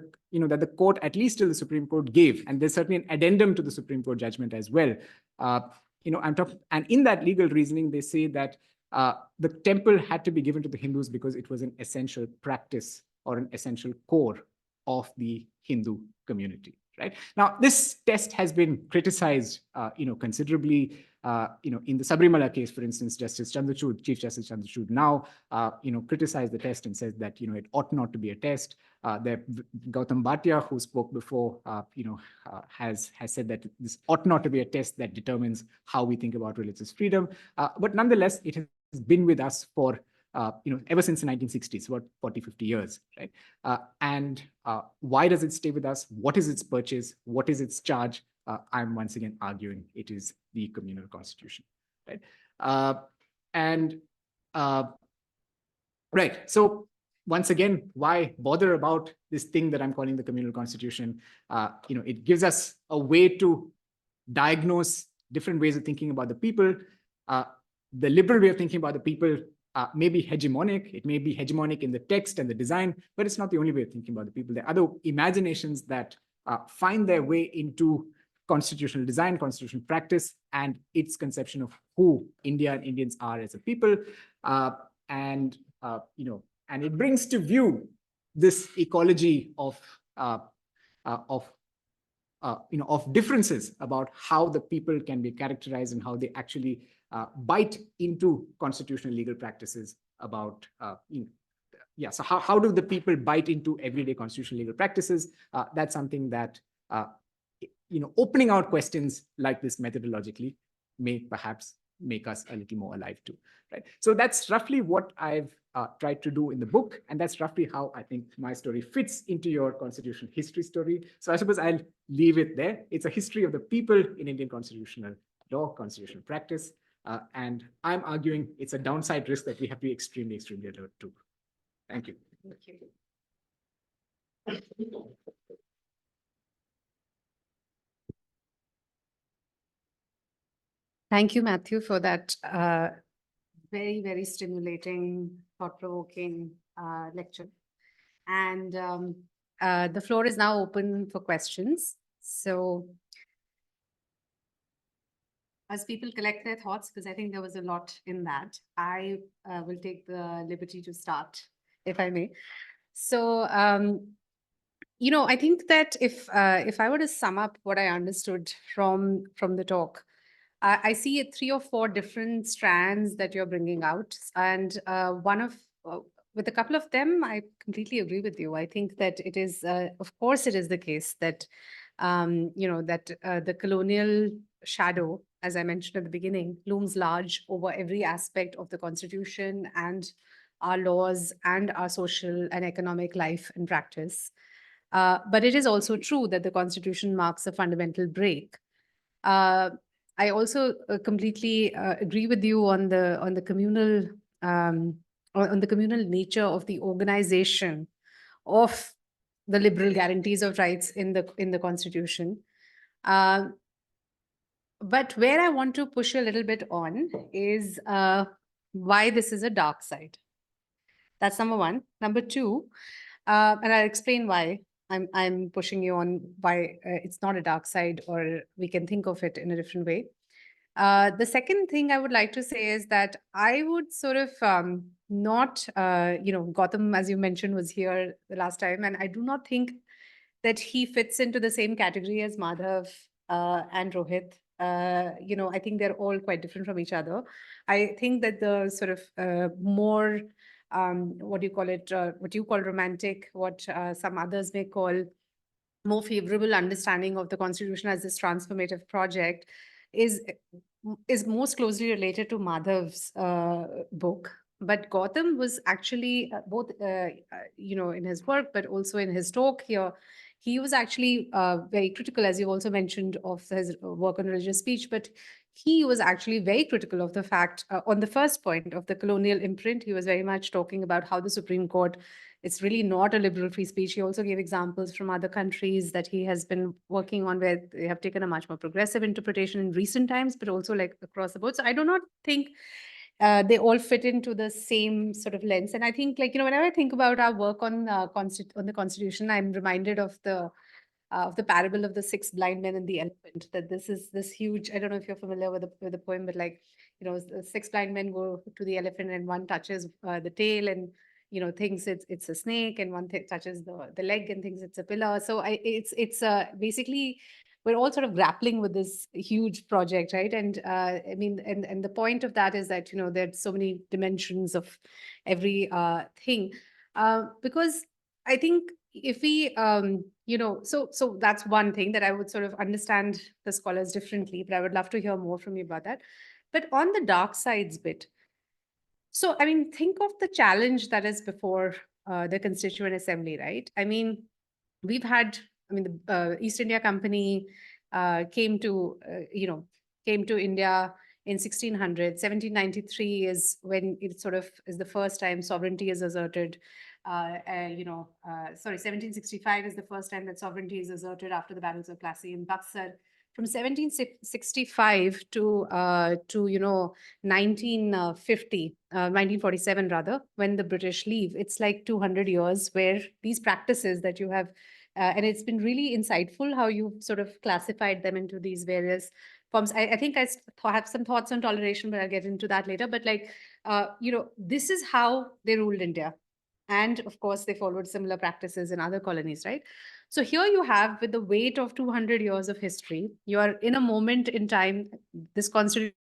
that the court, at least till the Supreme Court, gave, and there's certainly an addendum to the Supreme Court judgment as well. I'm talking, and in that legal reasoning, they say that the temple had to be given to the Hindus because it was an essential practice or an essential core of the Hindu community, right? Now, this test has been criticized, considerably. in the Sabrimala case, for instance, Justice Chandrachud, Chief Justice Chandrachud now, criticized the test and said that, it ought not to be a test. Gautam Bhatia, who spoke before, has said that this ought not to be a test that determines how we think about religious freedom. But nonetheless, it has been with us for ever since the 1960s, about 40, 50 years, right? And why does it stay with us? What is its purchase? What is its charge? I'm once again arguing it is the communal constitution, right? Right. So once again, why bother about this thing that I'm calling the communal constitution? It gives us a way to diagnose different ways of thinking about the people. The liberal way of thinking about the people may be hegemonic. It may be hegemonic in the text and the design, but it's not the only way of thinking about the people. There are other imaginations that find their way into constitutional design, constitutional practice, and its conception of who India and Indians are as a people. And it brings to view this ecology of differences about how the people can be characterized and how they actually bite into constitutional legal practices about, so how do the people bite into everyday constitutional legal practices? That's something that, opening out questions like this methodologically may perhaps make us a little more alive to, right? So that's roughly what I've tried to do in the book. And that's roughly how I think my story fits into your constitutional history story. So I suppose I'll leave it there. It's a history of the people in Indian constitutional law, constitutional practice. And I'm arguing it's a downside risk that we have to be extremely, extremely alert to. Thank you. Thank you. Thank you, Mathew, for that very, very stimulating, thought-provoking lecture. And the floor is now open for questions. So as people collect their thoughts, because I think there was a lot in that, I will take the liberty to start, if I may. So, I think that if I were to sum up what I understood from the talk, I see 3 or 4 different strands that you're bringing out. And with a couple of them, I completely agree with you. I think that it is, of course, it is the case that, the colonial shadow, as I mentioned at the beginning, looms large over every aspect of the Constitution and our laws and our social and economic life and practice. But it is also true that the Constitution marks a fundamental break. I also completely agree with you on the communal on the communal nature of the organization of the liberal guarantees of rights in the Constitution. But where I want to push a little bit on is why this is a dark side. That's number 1. Number 2, and I'll explain why I'm pushing you on why it's not a dark side, or we can think of it in a different way. The second thing I would like to say is that I would sort of not, Gautam, as you mentioned, was here the last time, and I do not think that he fits into the same category as Madhav and Rohit. I think they're all quite different from each other. I think that the sort of more what you call romantic, what some others may call more favorable understanding of the Constitution as this transformative project is most closely related to Madhav's book. But Gautam was actually both, in his work, but also in his talk here, he was actually very critical, as you also mentioned, of his work on religious speech. But he was actually very critical of the fact, on the first point of the colonial imprint, he was very much talking about how the Supreme Court, it's really not a liberal free speech. He also gave examples from other countries that he has been working on where they have taken a much more progressive interpretation in recent times, but also like across the board. So I do not think they all fit into the same sort of lens. And I think, whenever I think about our work on the Constitution, I'm reminded of the parable of the 6 blind men and the elephant, that this is this huge, I don't know if you're familiar with the poem, but the 6 blind men go to the elephant and one touches the tail, and thinks it's a snake, and one touches the leg and thinks it's a pillar. So it's basically we're all sort of grappling with this huge project, right? And I mean, and the point of that is that there's so many dimensions of every thing, because I think if we so that's one thing that I would sort of understand the scholars differently, but I would love to hear more from you about that. But on the dark sides bit, so I mean, think of the challenge that is before the Constituent Assembly, right? I mean, we've had, I mean, the East India Company came to India in 1600. 1793 is when it sort of is the first time sovereignty is asserted. Sorry, 1765 is the first time that sovereignty is asserted after the battles of Plassey and Buxar. From 1765 to 1947 rather, when the British leave, it's like 200 years where these practices that you have, and it's been really insightful how you've sort of classified them into these various forms. I think I have some thoughts on toleration, but I'll get into that later. But this is how they ruled India. And of course, they followed similar practices in other colonies, right? So here you have, with the weight of 200 years of history, you are in a moment in time. This constitution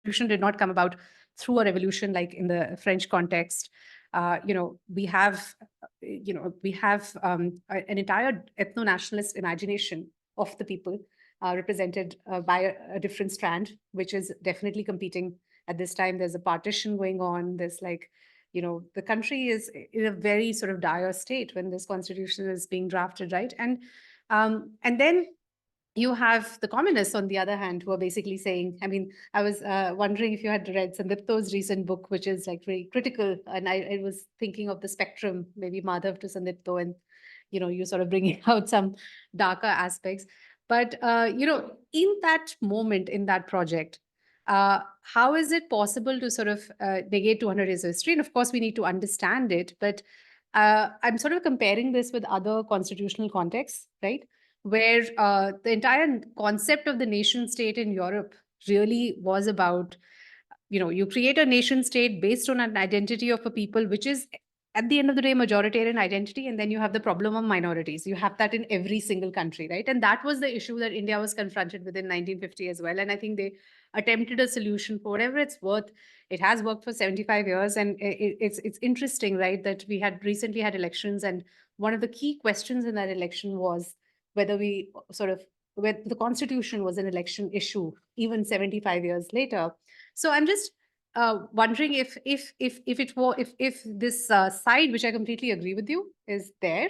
did not come about through a revolution like in the French context. We have an entire ethno-nationalist imagination of the people represented by a different strand, which is definitely competing at this time. There's a partition going on. There's the country is in a very sort of dire state when this constitution is being drafted, right? And then you have the communists, on the other hand, who are basically saying, I mean, I was wondering if you had read Sandipto's recent book, which is like very critical. And I was thinking of the spectrum, maybe Madhav to Sandipto, and, you sort of bringing out some darker aspects. But, in that moment, in that project, how is it possible to sort of negate 200 years of history? And of course, we need to understand it. But I'm sort of comparing this with other constitutional contexts, right? Where the entire concept of the nation state in Europe really was about, you create a nation state based on an identity of a people, which is at the end of the day majoritarian identity, and then you have the problem of minorities. You have that in every single country, right? And that was the issue that India was confronted with in 1950 as well. And I think they attempted a solution for whatever it's worth. It has worked for 75 years, and it's interesting, right, that we had recently had elections, and one of the key questions in that election was whether whether the constitution was an election issue even 75 years later. So I'm just wondering if this side, which I completely agree with you, is there.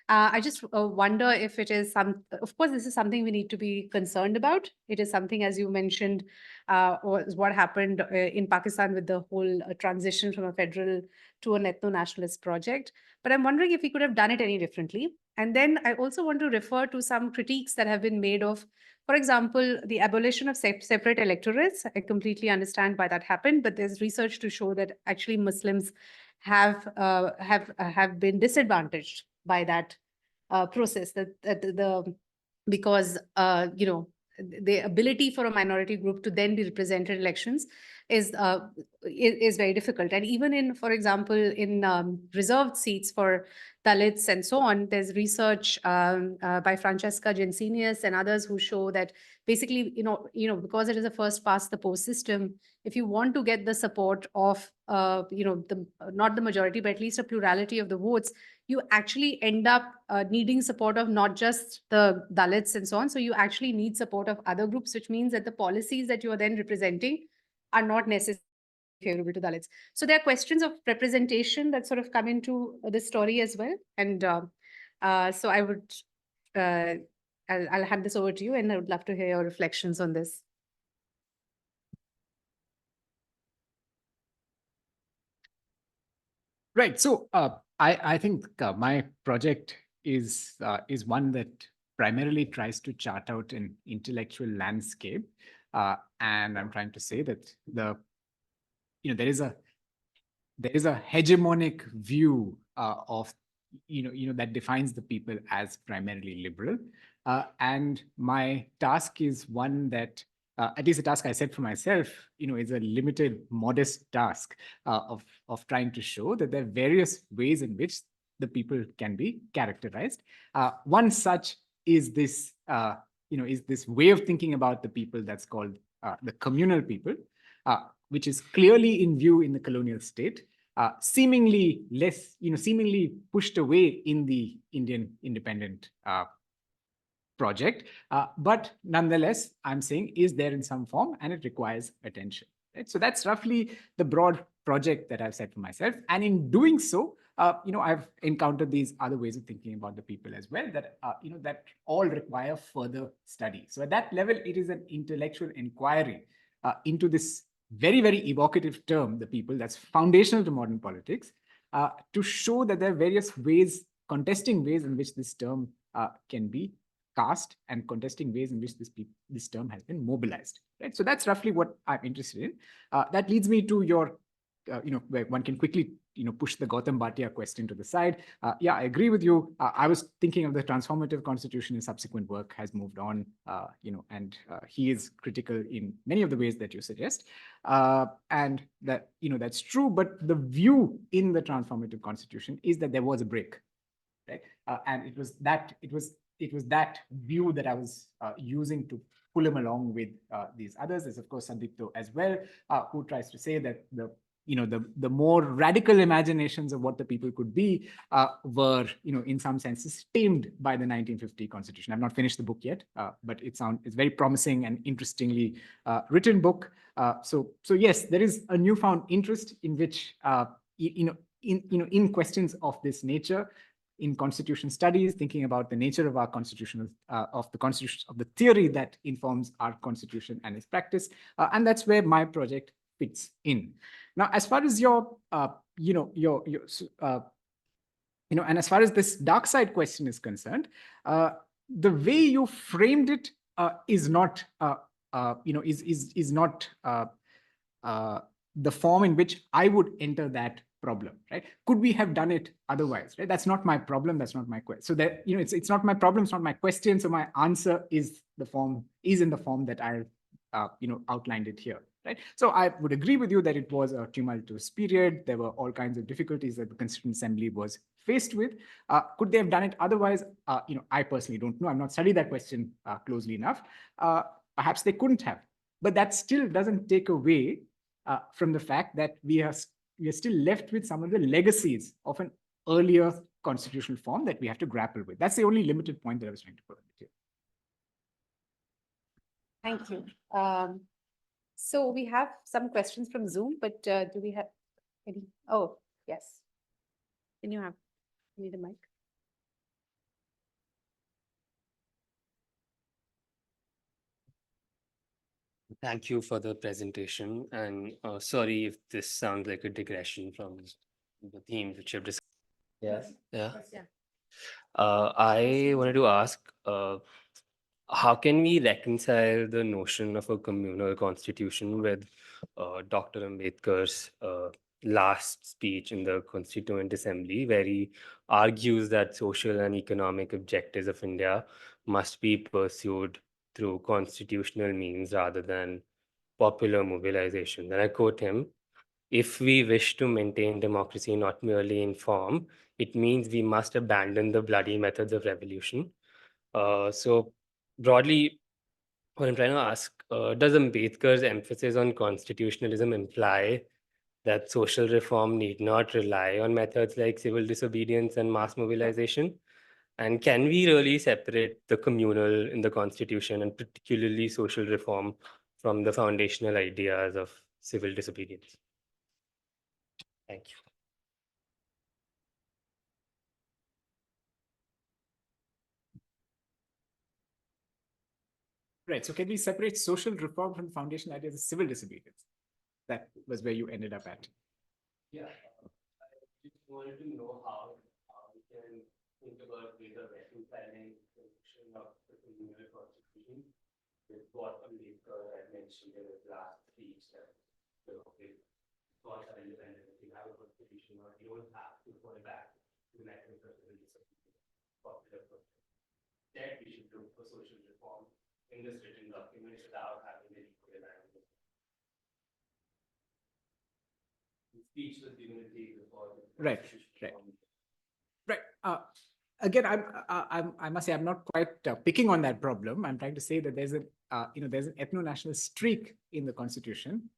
I just wonder if it is of course, this is something we need to be concerned about. It is something, as you mentioned, was what happened in Pakistan with the whole transition from a federal to an ethno-nationalist project. But I'm wondering if we could have done it any differently. And then I also want to refer to some critiques that have been made of, for example, the abolition of separate electorates. I completely understand why that happened, but there's research to show that actually Muslims have been disadvantaged by that process. Because the ability for a minority group to then be represented in elections is very difficult. And even in, for example, in reserved seats for Dalits and so on, there's research by Francesca Jensenius and others who show that basically, because it is a first past the post system, if you want to get the support of, not the majority, but at least a plurality of the votes, you actually end up needing support of not just the Dalits and so on. So you actually need support of other groups, which means that the policies that you are then representing are not necessarily favorable to Dalits. So there are questions of representation that sort of come into the story as well. And so I would, I'll hand this over to you, and I would love to hear your reflections on this. Right. So I think my project is one that primarily tries to chart out an intellectual landscape, and I'm trying to say that there is a hegemonic view of that defines the people as primarily liberal, and my task is one that at least the task I set for myself, is a limited, modest task of trying to show that there are various ways in which the people can be characterized. One such is this, is this way of thinking about the people that's called the communal people, which is clearly in view in the colonial state, seemingly seemingly pushed away in the Indian independent project, but nonetheless, I'm saying is there in some form and it requires attention. Right? So that's roughly the broad project that I've set for myself. And in doing so, I've encountered these other ways of thinking about the people as well that, that all require further study. So at that level, it is an intellectual inquiry into this very, very evocative term, the people, that's foundational to modern politics, to show that there are various ways, contesting ways in which this term can be cast and contesting ways in which this term has been mobilized. Right. So that's roughly what I'm interested in. That leads me to your, where one can quickly, push the Gautam Bhatia question to the side. Yeah, I agree with you. I was thinking of the transformative constitution in subsequent work has moved on, and he is critical in many of the ways that you suggest. And that, that's true. But the view in the transformative constitution is that there was a break. Right. And it was that view that I was using to pull him along with these others. There's of course Sandipto as well, who tries to say that the more radical imaginations of what the people could be were, in some senses tamed by the 1950 constitution. I've not finished the book yet, but it's very promising and interestingly written book. So yes, there is a newfound interest in which, in questions of this nature, in constitution studies, thinking about the nature of our constitutional, of the theory that informs our constitution and its practice. And that's where my project fits in. Now, as far as your, and as far as this dark side question is concerned, the way you framed it is not, is not the form in which I would enter that problem, right? Could we have done it otherwise, right? That's not my problem. That's not my question. So that, it's not my problem. It's not my question. So my answer is in the form that I, outlined it here, right? So I would agree with you that it was a tumultuous period. There were all kinds of difficulties that the Constituent Assembly was faced with. Could they have done it otherwise? I personally don't know. I've not studied that question closely enough. Perhaps they couldn't have, but that still doesn't take away from the fact that we are still left with some of the legacies of an earlier constitutional form that we have to grapple with. That's the only limited point that I was trying to put on the table. Thank you. So we have some questions from Zoom, but do we have any? Oh, yes. Can you need a mic? Thank you for the presentation, and sorry if this sounds like a digression from the themes which you've discussed. Yes. Yeah. Yeah. I wanted to ask, how can we reconcile the notion of a communal constitution with Dr. Ambedkar's last speech in the Constituent Assembly, where he argues that social and economic objectives of India must be pursued through constitutional means rather than popular mobilization. And I quote him, "If we wish to maintain democracy not merely in form, it means we must abandon the bloody methods of revolution." So broadly, what I'm trying to ask, does Ambedkar's emphasis on constitutionalism imply that social reform need not rely on methods like civil disobedience and mass mobilization? And can we really separate the communal in the constitution and particularly social reform from the foundational ideas of civil disobedience? Thank you. Right. So can we separate social reform from the foundational ideas of civil disobedience? That was where you ended up at. Yeah, I just wanted to know how we can think about ways of reconciling the notion of the communal constitution with what Ambedkar had mentioned in his last speech, that thoughts are independent. If you have a constitution, or you don't have to fall back to the mechanism of civil disobedience, popular protest. That we should look for social reform in this written document without having the recorded language. Speech was divinity before the Right, Constitution right. formed. Right. Again, I must say I'm not quite picking on that problem. I'm trying to say that there's there's an ethno-national streak in the Constitution.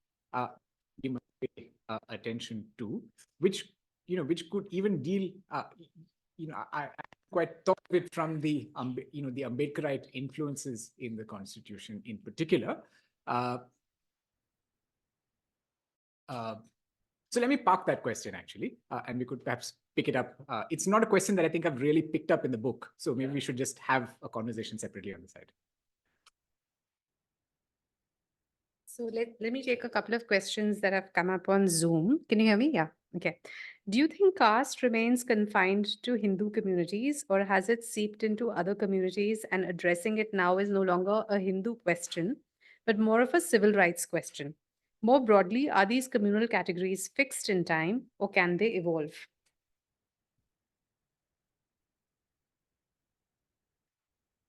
We must pay attention to, which could even deal. I quite thought of it from the the Ambedkarite influences in the Constitution in particular. So let me park that question actually, and we could perhaps pick it up. It's not a question that I think I've really picked up in the book. So maybe we should just have a conversation separately on the side. So let me take a couple of questions that have come up on Zoom. Can you hear me? Yeah. Okay. Do you think caste remains confined to Hindu communities, or has it seeped into other communities and addressing it now is no longer a Hindu question, but more of a civil rights question? More broadly, are these communal categories fixed in time, or can they evolve?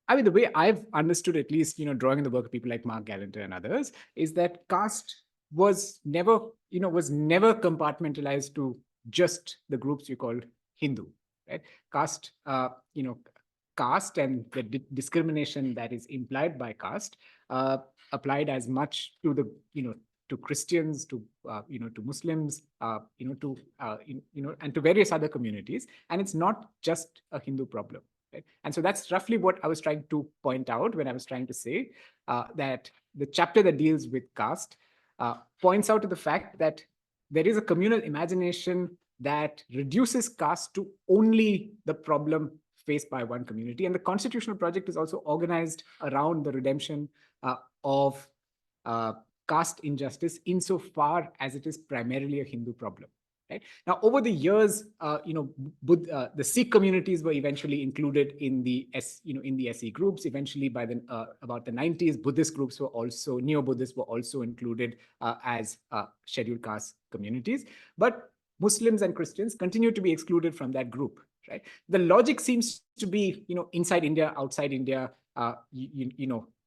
I mean, the way I've understood, at least, drawing in the work of people like Mark Galanter and others, is that caste was never compartmentalized to just the groups you call Hindu, right? Caste, caste and the discrimination that is implied by caste applied as much to the, to Christians, to to Muslims, and to various other communities, and it's not just a Hindu problem. Right? And so that's roughly what I was trying to point out when I was trying to say that the chapter that deals with caste points out to the fact that there is a communal imagination that reduces caste to only the problem faced by one community. And the constitutional project is also organized around the redemption of caste injustice insofar as it is primarily a Hindu problem. Right? Now, over the years, the Sikh communities were eventually included in the SE groups. Eventually, by about the 90s, Buddhist groups were also, Neo-Buddhists were also included as scheduled caste communities. But Muslims and Christians continue to be excluded from that group. Right? The logic seems to be, inside India, outside India,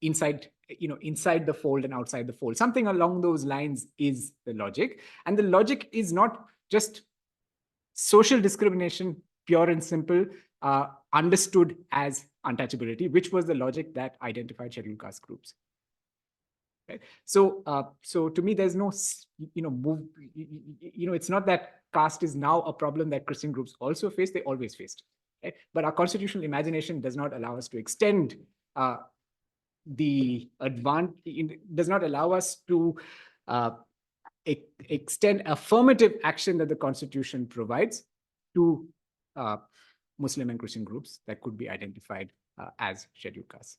inside the fold and outside the fold. Something along those lines is the logic, and the logic is not just social discrimination, pure and simple, understood as untouchability, which was the logic that identified scheduled caste groups. Right? So, so to me, there's no, it's not that caste is now a problem that Christian groups also face; they always faced. Right? But our constitutional imagination does not allow us to extend the advantage. Does not allow us to extend affirmative action that the Constitution provides to Muslim and Christian groups that could be identified as scheduled castes.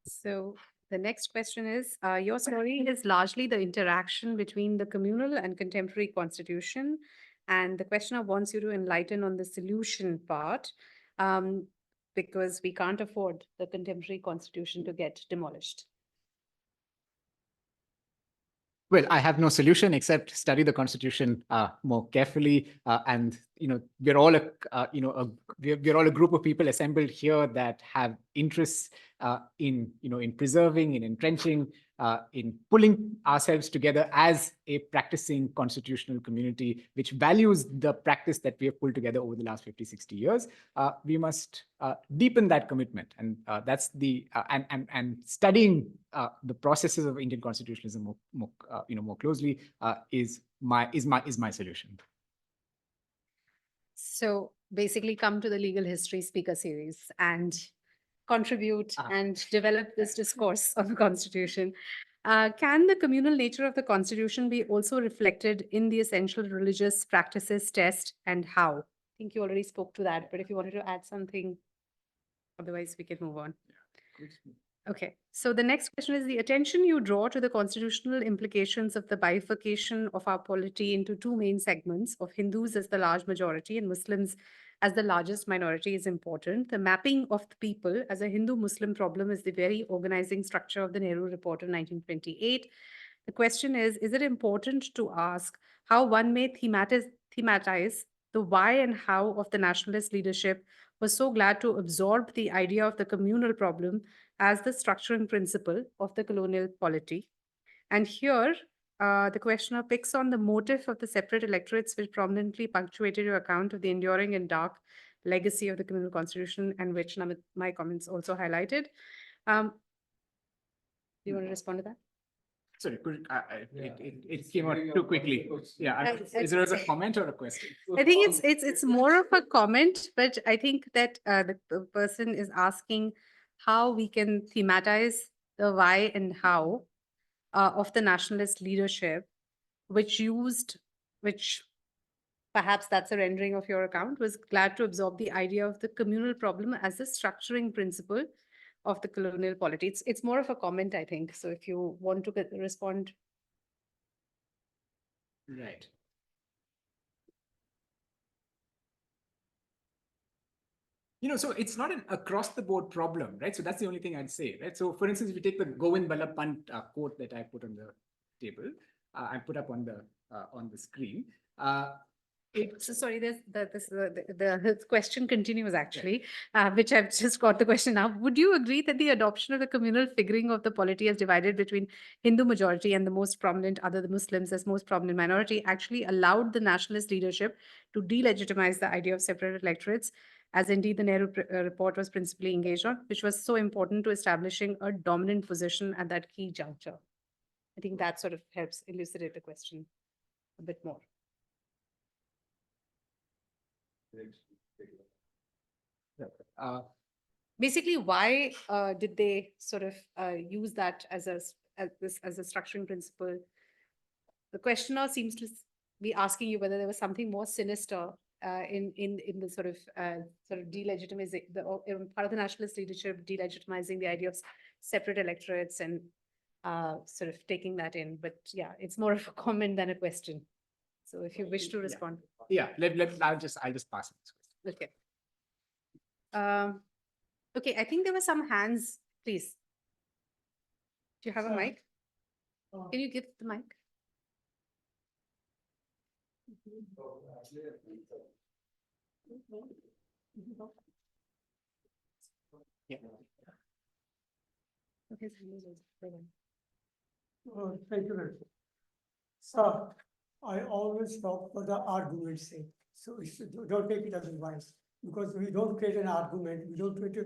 So the next question is, your story is largely the interaction between the communal and contemporary constitution. And the questioner wants you to enlighten on the solution part, because we can't afford the contemporary constitution to get demolished. Well, I have no solution except study the Constitution more carefully, and we're all we're all a group of people assembled here that have interests in preserving, in entrenching, in pulling ourselves together as a practicing constitutional community, which values the practice that we have pulled together over the last 50, 60 years. We must deepen that commitment, and that's the and studying the processes of Indian constitutionalism more closely is my solution. So basically, come to the legal history speaker series and contribute and develop this discourse on the Constitution. Can the communal nature of the Constitution be also reflected in the essential religious practices test, and how? I think you already spoke to that, but if you wanted to add something, otherwise we can move on. Okay, so the next question is the attention you draw to the constitutional implications of the bifurcation of our polity into two main segments of Hindus as the large majority and Muslims as the largest minority is important. The mapping of the people as a Hindu-Muslim problem is the very organizing structure of the Nehru Report of 1928. The question is it important to ask how one may thematize the why and how of the nationalist leadership was so glad to absorb the idea of the communal problem as the structuring principle of the colonial polity. And here, the questioner picks on the motive of the separate electorates, which prominently punctuated your account of the enduring and dark legacy of the communal constitution, and which my comments also highlighted. Do you want to respond to that? Sorry, it came out too quickly. Yeah, is there a comment or a question? I think it's more of a comment, but I think that the person is asking how we can thematize the why and how of the nationalist leadership, which perhaps that's a rendering of your account, was glad to absorb the idea of the communal problem as the structuring principle of the colonial polity. It's more of a comment, I think. So if you want to respond. Right. So it's not an across the board problem, right? So that's the only thing I'd say, right? So for instance, if you take the Govind Ballabh Pant quote that I put on the table, I put up on the screen. So sorry, the question continues actually, which I've just got the question now. Would you agree that the adoption of the communal figuring of the polity as divided between Hindu majority and the most prominent other the Muslims as most prominent minority actually allowed the nationalist leadership to delegitimize the idea of separate electorates, as indeed the Nehru report was principally engaged on, which was so important to establishing a dominant position at that key juncture? I think that sort of helps elucidate the question a bit more. Basically, why did they sort of use that as a structuring principle? The questioner seems to be asking you whether there was something more sinister in the sort of delegitimizing part of the nationalist leadership, delegitimizing the idea of separate electorates and sort of taking that in. But yeah, it's more of a comment than a question. So if you wish to respond. Yeah, I'll just pass it. Okay. Okay, I think there were some hands, please. Do you have a mic? Can you give the mic? Yeah. Okay, thank you very much. So I always talk for the argument's sake. So don't take it as advice, because we don't create an argument, we don't create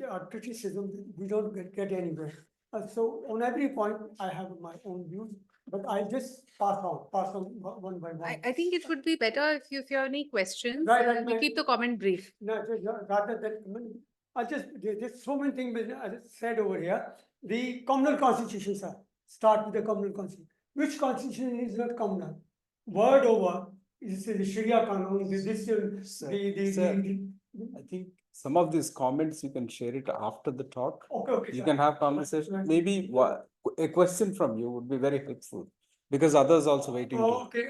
a criticism, we don't get anywhere. So on every point, I have my own views, but I just pass on one by one. I think it would be better if you have any questions, Right, you keep the comment brief. No, rather than, there's so many things said over here. The communal constitution, sir. Start with the communal constitution. Which constitution is not communal? Word over is the Sharia Qanon, I think some of these comments you can share it after the talk. Okay, You sir. can have conversation. Right. Maybe a question from you would be very helpful, because others also waiting. Okay.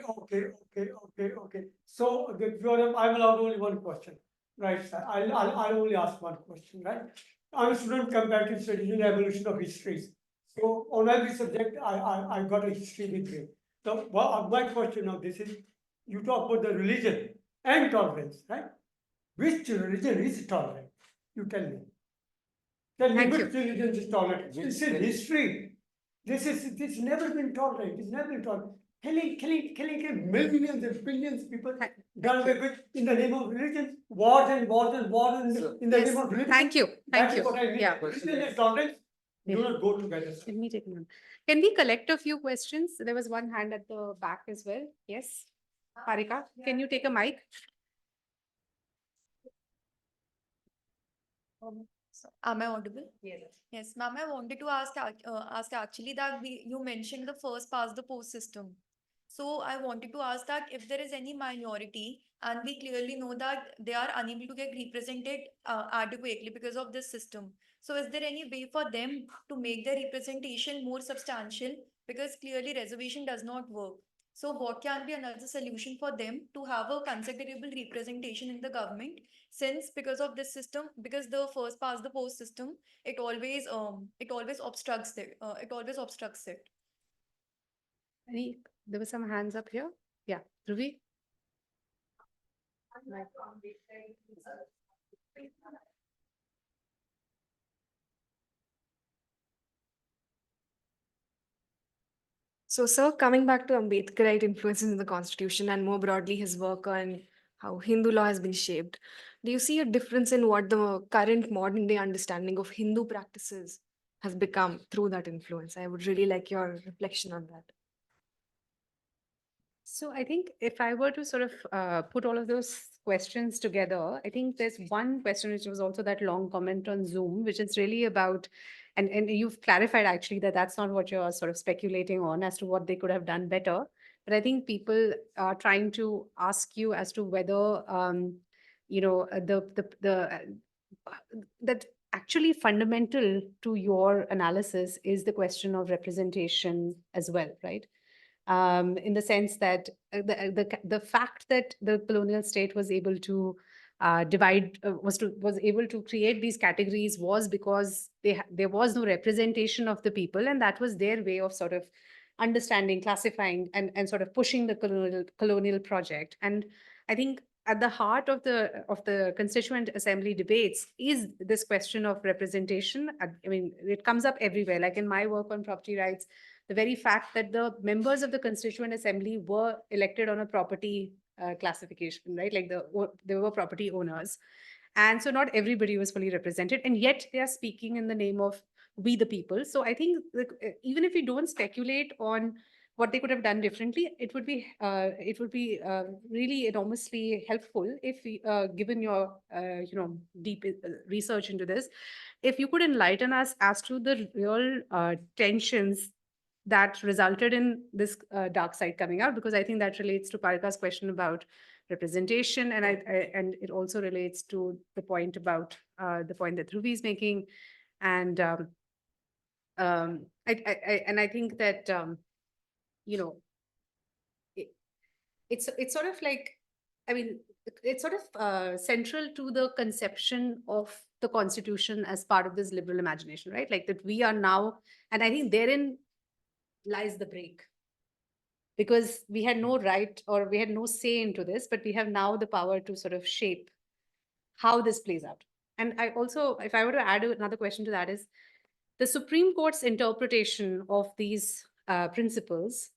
So I'm allowed only one question, right, sir? I'll only ask one question, right? I'm a student comparative studies in evolution of histories. So on every subject, I got a history degree. So my question now, this is, you talk about the religion and tolerance, right? Which religion is tolerant? You tell me. Tell me Thank which religion is tolerant. This is history. This never been tolerant. It's never been tolerant. Killing millions and billions of people done away with in the name of religion. Wars in the name of religion. Thank you. That is what I mean. Yeah. Religion and tolerance do not go together. Let me take one. Can we collect a few questions? There was one hand at the back as well. Yes. Harika, can you take a mic? Am I audible? Yes. Yes, ma'am, I wanted to ask actually that you mentioned the first past the post system. So I wanted to ask that if there is any minority and we clearly know that they are unable to get represented adequately because of this system. So is there any way for them to make their representation more substantial? Because clearly reservation does not work. So what can be another solution for them to have a considerable representation in the government? Since because of this system, because the first past the post system, it always obstructs it. There were some hands up here. Yeah, Dhruvi. So, sir, coming back to Ambedkarite influences in the Constitution and more broadly his work on how Hindu law has been shaped, do you see a difference in what the current modern day understanding of Hindu practices has become through that influence? I would really like your reflection on that. So I think if I were to sort of put all of those questions together, I think there's one question which was also that long comment on Zoom, which is really about, and you've clarified actually that that's not what you're sort of speculating on as to what they could have done better. But I think people are trying to ask you as to whether, that actually fundamental to your analysis is the question of representation as well, right? In the sense that the fact that the colonial state was able to was able to create these categories was because there was no representation of the people, and that was their way of sort of understanding, classifying, and sort of pushing the colonial project. And I think at the heart of the Constituent Assembly debates is this question of representation. I mean, it comes up everywhere. Like in my work on property rights, the very fact that the members of the Constituent Assembly were elected on a property classification, right? Like they were property owners. And so not everybody was fully represented, and yet they are speaking in the name of we the people. So I think even if we don't speculate on what they could have done differently, it would be really enormously helpful if we, given your deep research into this, if you could enlighten us as to the real tensions that resulted in this dark side coming out, because I think that relates to Parika's question about representation, and and it also relates to the point about the point that Dhruvi is making, and I think that it's sort of like, I mean, it's sort of central to the conception of the Constitution as part of this liberal imagination, right? Like that we are now, and I think therein lies the break, because we had no right or we had no say into this, but we have now the power to sort of shape how this plays out. And I also, if I were to add another question to that, is the Supreme Court's interpretation of these principles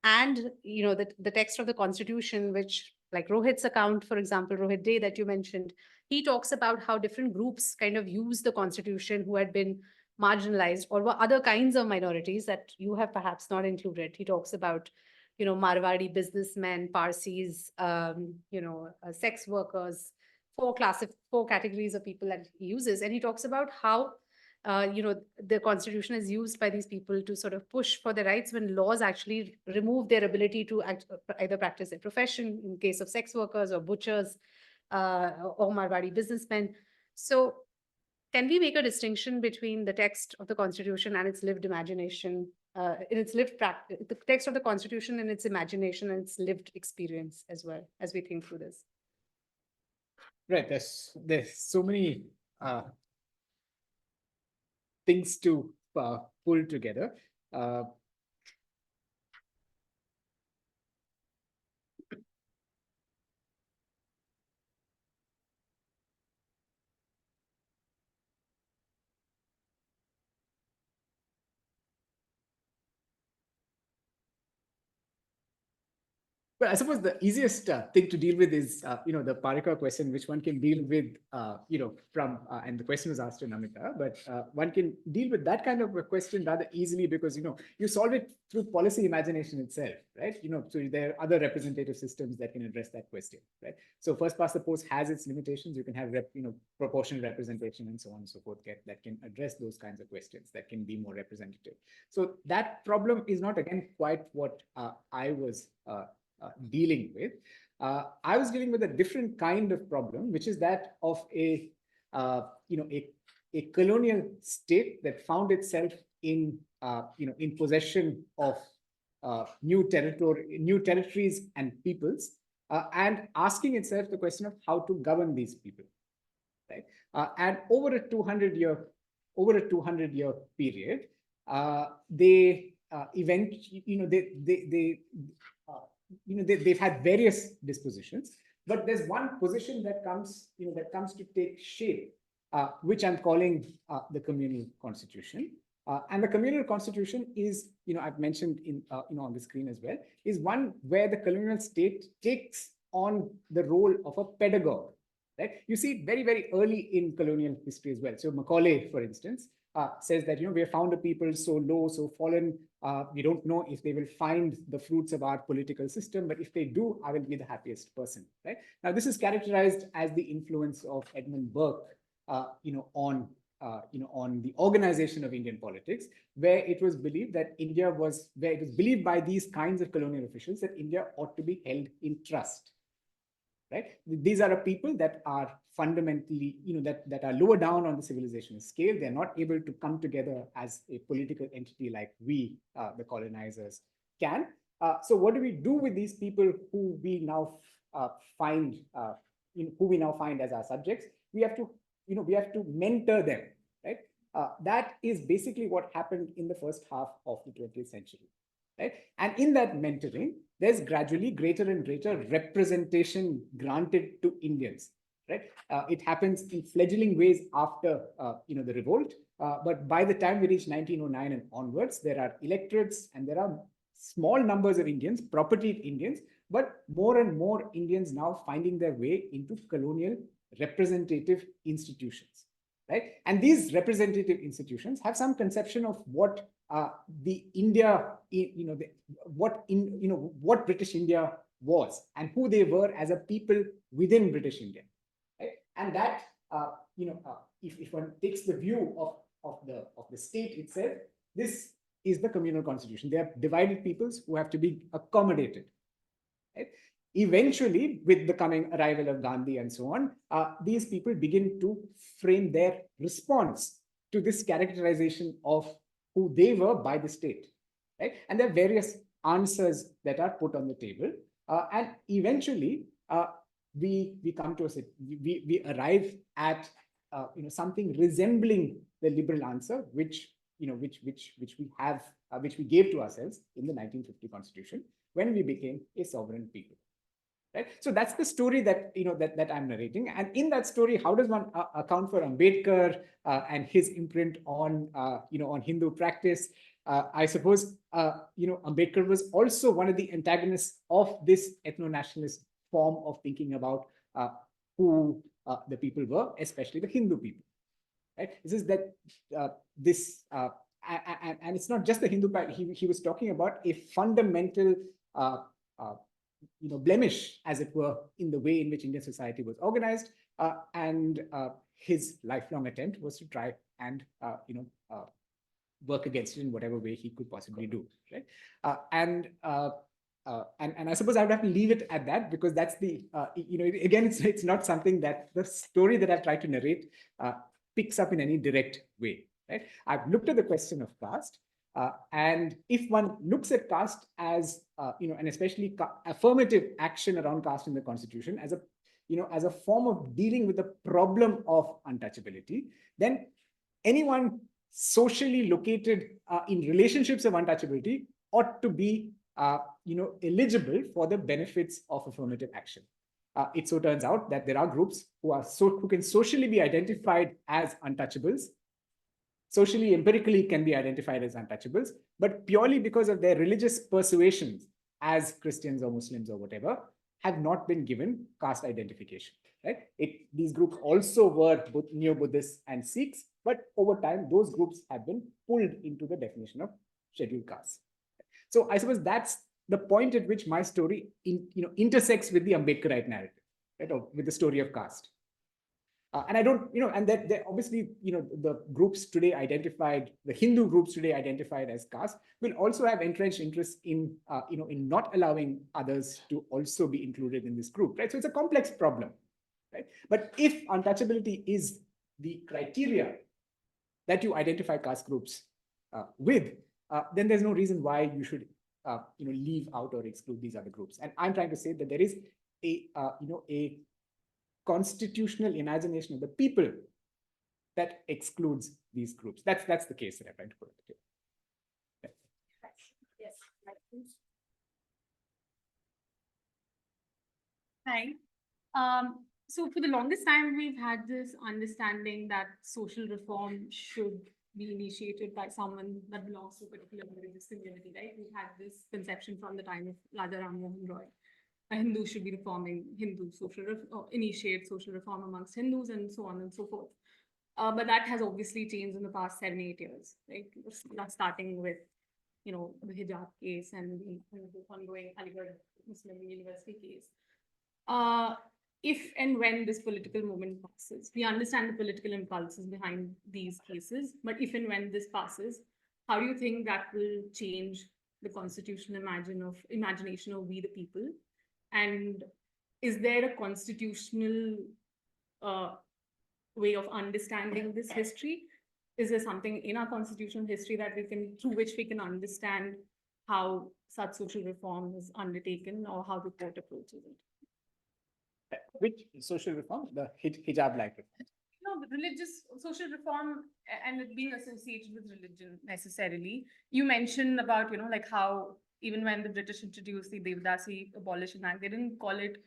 and the text of the Constitution, which, like Rohit's account, for example, Rohit Day that you mentioned, he talks about how different groups kind of use the Constitution who had been marginalized or were other kinds of minorities that you have perhaps not included. He talks about Marwadi businessmen, Parsis, sex workers, four categories of people that he uses, and he talks about how the Constitution is used by these people to sort of push for their rights when laws actually remove their ability to either practice their profession, in case of sex workers or butchers or Marwadi businessmen. So can we make a distinction between the text of the Constitution and its lived imagination, in its lived practice, the text of the Constitution and its imagination and its lived experience as well, as we think through this? Right. There's so many things to pull together. But I suppose the easiest thing to deal with is, the Parika question, which one can deal with, from, and the question was asked to Namita, but one can deal with that kind of a question rather easily because, you solve it through policy imagination itself, right? So there are other representative systems that can address that question, right? So first past the post has its limitations. You can have, proportional representation and so on and so forth that can address those kinds of questions that can be more representative. So that problem is not, again, quite what I was dealing with. I was dealing with a different kind of problem, which is that of a colonial state that found itself in possession of new territories and peoples, and asking itself the question of how to govern these people, right? And over a 200-year period, they eventually, they've had various dispositions. But there's one position that comes, that comes to take shape, which I'm calling the communal constitution. And the communal constitution is, I've mentioned on the screen as well, is one where the colonial state takes on the role of a pedagogue. Right? You see it very, very early in colonial history as well. So Macaulay, for instance, says that, we have found a people so low, so fallen. We don't know if they will find the fruits of our political system, but if they do, I will be the happiest person. Right? Now, this is characterized as the influence of Edmund Burke, on the organization of Indian politics, where it was believed that where it was believed by these kinds of colonial officials that India ought to be held in trust. Right? These are a people that are fundamentally, that are lower down on the civilizational scale. They're not able to come together as a political entity like we, the colonizers, can. So what do we do with these people who we now find, as our subjects? We have to mentor them, right? That is basically what happened in the first half of the 20th century. Right? And in that mentoring, there's gradually greater and greater representation granted to Indians. Right? It happens in fledgling ways after the revolt, but by the time we reach 1909 and onwards, there are electorates and there are small numbers of Indians, propertied Indians, but more and more Indians now finding their way into colonial representative institutions. Right? And these representative institutions have some conception of what the India, what British India was and who they were as a people within British India. Right? And that, if one takes the view of the state itself, this is the communal constitution. They are divided peoples who have to be accommodated. Right? Eventually, with the coming arrival of Gandhi and so on, these people begin to frame their response to this characterization of who they were by the state. Right? And there are various answers that are put on the table. And eventually, we come to we arrive at something resembling the liberal answer, which we gave to ourselves in the 1950 Constitution when we became a sovereign people. Right? So that's the story that that I'm narrating, and in that story, how does one account for Ambedkar and his imprint on on Hindu practice? I suppose Ambedkar was also one of the antagonists of this ethno-nationalist form of thinking about who the people were, especially the Hindu people. Right? This is that and it's not just the Hindu part. He was talking about a fundamental blemish, as it were, in the way in which Indian society was organized, and his lifelong attempt was to try and work against it in whatever way he could possibly do. Right? And I suppose I would have to leave it at that, because that's the again, it's not something that the story that I've tried to narrate picks up in any direct way. Right? I've looked at the question of caste. And if one looks at caste as, and especially affirmative action around caste in the Constitution as a form of dealing with the problem of untouchability, then anyone socially located in relationships of untouchability ought to be, eligible for the benefits of affirmative action. It so turns out that there are groups who can socially be identified as untouchables. Socially, empirically can be identified as untouchables, but purely because of their religious persuasions as Christians or Muslims or whatever, have not been given caste identification. Right? These groups also were both Neo-Buddhists and Sikhs, but over time, those groups have been pulled into the definition of scheduled caste. So I suppose that's the point at which my story intersects with the Ambedkarite narrative, right? Or with the story of caste. And I don't, and that obviously, the groups today identified, the Hindu groups today identified as caste, will also have entrenched interests in, in not allowing others to also be included in this group, right? So it's a complex problem, right? But if untouchability is the criteria that you identify caste groups with, then there's no reason why you should, leave out or exclude these other groups. And I'm trying to say that there is a constitutional imagination of the people that excludes these groups. That's the case that I'm trying to put on the table. Yes. Hi. So for the longest time, we've had this understanding that social reform should be initiated by someone that belongs to a particular religious community, right? We've had this conception from the time of Raja Ram Mohan Roy. A Hindu should be reforming Hindu initiate social reform amongst Hindus and so on and so forth. But that has obviously changed in the past 7-8 years, right? Starting with, the hijab case and the ongoing Aligarh Muslim University case. If and when this political movement passes, we understand the political impulses behind these cases, but if and when this passes, how do you think that will change the constitutional imagination of we the people? And is there a constitutional way of understanding this history? Is there something in our constitutional history that through which we can understand how such social reform is undertaken or how the court approaches it? Which social reform? The hijab-like reform? No, the religious social reform and it being associated with religion necessarily. You mentioned about, like how even when the British introduced the Devdasi Abolition Act, they didn't call it,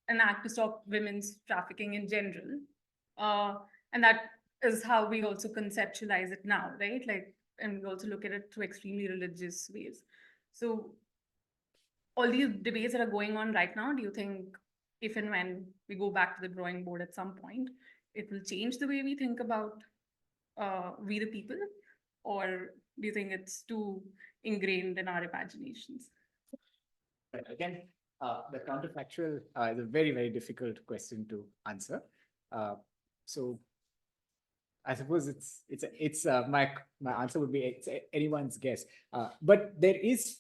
an act to stop women's trafficking in general. And that is how we also conceptualize it now, right? And we also look at it through extremely religious ways. So all these debates that are going on right now, do you think if and when we go back to the drawing board at some point, it will change the way we think about we the people? Or do you think it's too ingrained in our imaginations? But again, the counterfactual is a very, very difficult question to answer. So I suppose my answer would be it's anyone's guess. But there is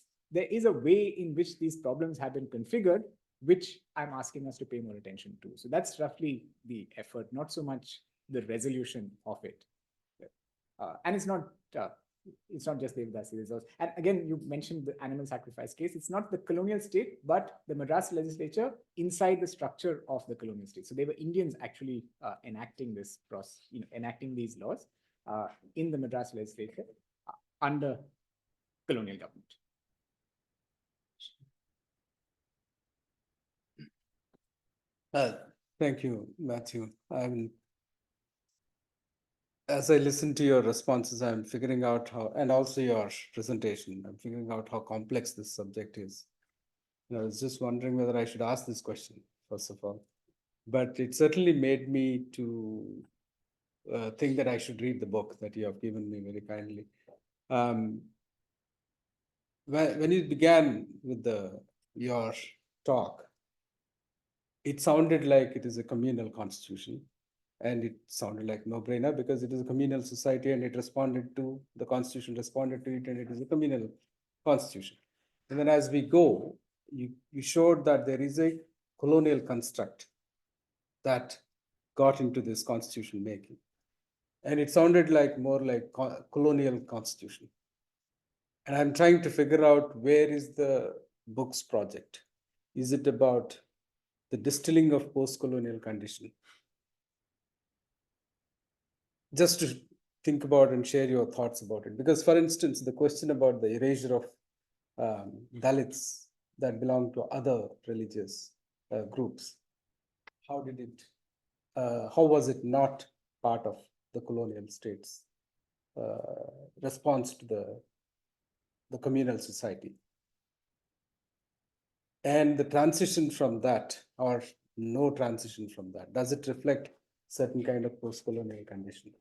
a way in which these problems have been configured, which I'm asking us to pay more attention to. So that's roughly the effort, not so much the resolution of it. And it's not just Devdasi. And again, you mentioned the animal sacrifice case. It's not the colonial state, but the Madras legislature inside the structure of the colonial state. So they were Indians actually enacting this process, enacting these laws in the Madras legislature under colonial government. Thank you, Mathew. As I listen to your responses, I'm figuring out how, and also your presentation, I'm figuring out how complex this subject is. I was just wondering whether I should ask this question, first of all. But it certainly made me to think that I should read the book that you have given me very kindly. When you began with your talk, it sounded like it is a communal constitution. And it sounded like no-brainer because it is a communal society and it responded to, the constitution responded to it, and it is a communal constitution. And then as we go, you showed that there is a colonial construct that got into this constitution making. And it sounded like more like colonial constitution. And I'm trying to figure out where is the book's project. Is it about the distilling of post-colonial condition? Just to think about and share your thoughts about it. Because for instance, the question about the erasure of Dalits that belong to other religious groups, how was it not part of the colonial state's response to the communal society? And the transition from that, or no transition from that, does it reflect certain kind of post-colonial condition?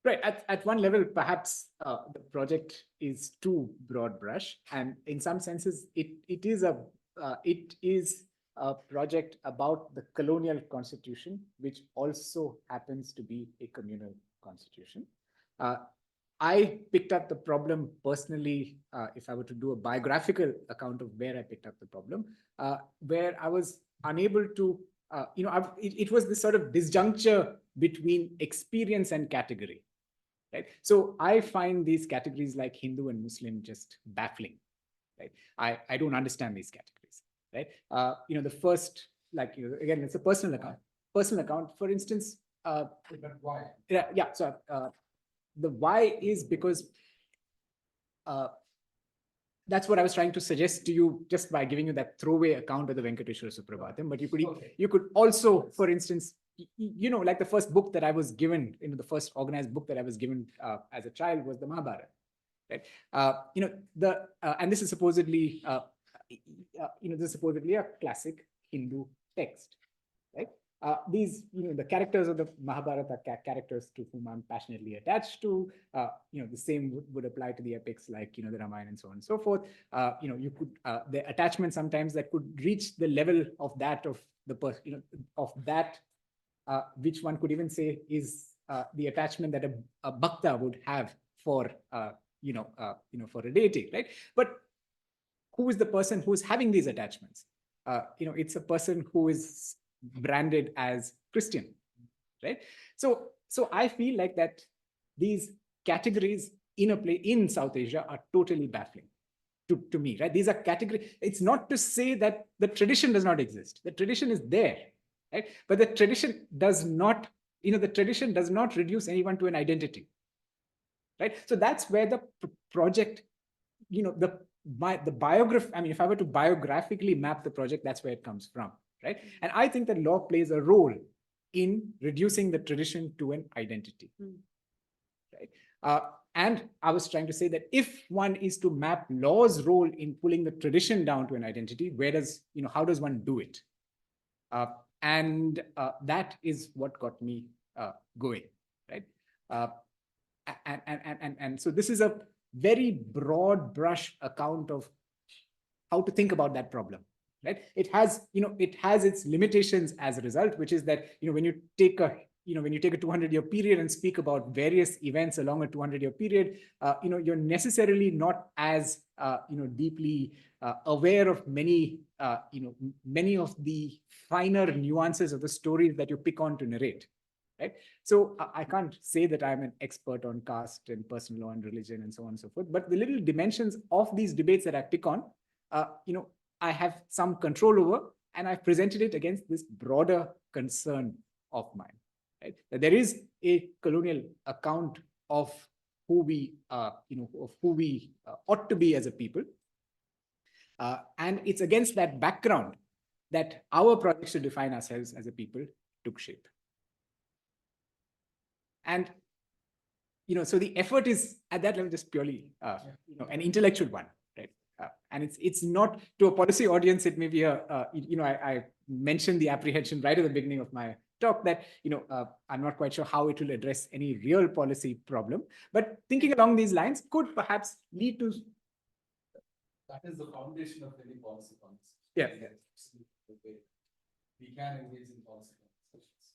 Right. At one level, perhaps the project is too broad brush, and in some senses, it is a project about the colonial constitution, which also happens to be a communal constitution. I picked up the problem personally, if I were to do a biographical account of where I picked up the problem, where I was unable to, it was this sort of disjuncture between experience and category. Right? So I find these categories like Hindu and Muslim just baffling. Right? I don't understand these categories. Right? The first, again, it's a personal account. Personal account, for instance. But why? Yeah. So. The why is because that's what I was trying to suggest to you just by giving you that throwaway account of the Venkateshwara Suprabhatam. But you could also, for instance, like the first book that I was given, the first organized book that I was given as a child was the Mahabharata, right? And this is supposedly, this is supposedly a classic Hindu text, right? The characters of the Mahabharata are characters to whom I'm passionately attached to. The same would apply to the epics like, the Ramayana and so on and so forth. You could, the attachment sometimes that could reach the level of that of the person, of that, which one could even say is the attachment that a bhakta would have for, for a deity, right? But who is the person who is having these attachments? It's a person who is branded as Christian, right? So I feel like that these categories in South Asia are totally baffling to me, right? These are categories. It's not to say that the tradition does not exist. The tradition is there, right? But the tradition does not, the tradition does not reduce anyone to an identity, right? So that's where the project, the biography, if I were to biographically map the project, that's where it comes from, right? And I think that law plays a role in reducing the tradition to an identity, right? And I was trying to say that if one is to map law's role in pulling the tradition down to an identity, how does one do it? And that is what got me going, right? And so this is a very broad brush account of how to think about that problem, right? It has its limitations as a result, which is that, when you take a 200-year period and speak about various events along a 200-year period, you're necessarily not as, deeply aware of many of the finer nuances of the stories that you pick on to narrate, right? So I can't say that I'm an expert on caste and personal law and religion and so on and so forth, but the little dimensions of these debates that I pick on, I have some control over, and I've presented it against this broader concern of mine, right? That there is a colonial account of who we, ought to be as a people. And it's against that background that our project to define ourselves as a people took shape. And, so the effort is at that level just purely, an intellectual one, right? And it's not to a policy audience. It may be I mentioned the apprehension right at the beginning of my talk that, I'm not quite sure how it will address any real policy problem, but thinking along these lines could perhaps lead to. That is the foundation of any policy conversation. Yeah. We can engage in policy conversations.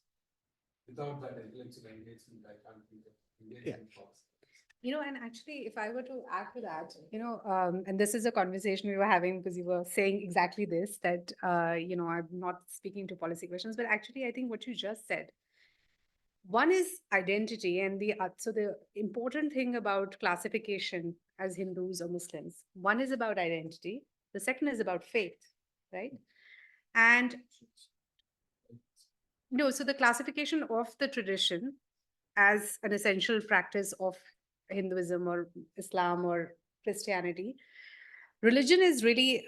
Without that intellectual engagement, I can't think of engaging in policy. And actually, if I were to add to that, and this is a conversation we were having because you were saying exactly this, that, I'm not speaking to policy questions, but actually, I think what you just said, one is identity, and so the important thing about classification as Hindus or Muslims, one is about identity, the second is about faith, right? And no, so the classification of the tradition as an essential practice of Hinduism or Islam or Christianity, religion is really,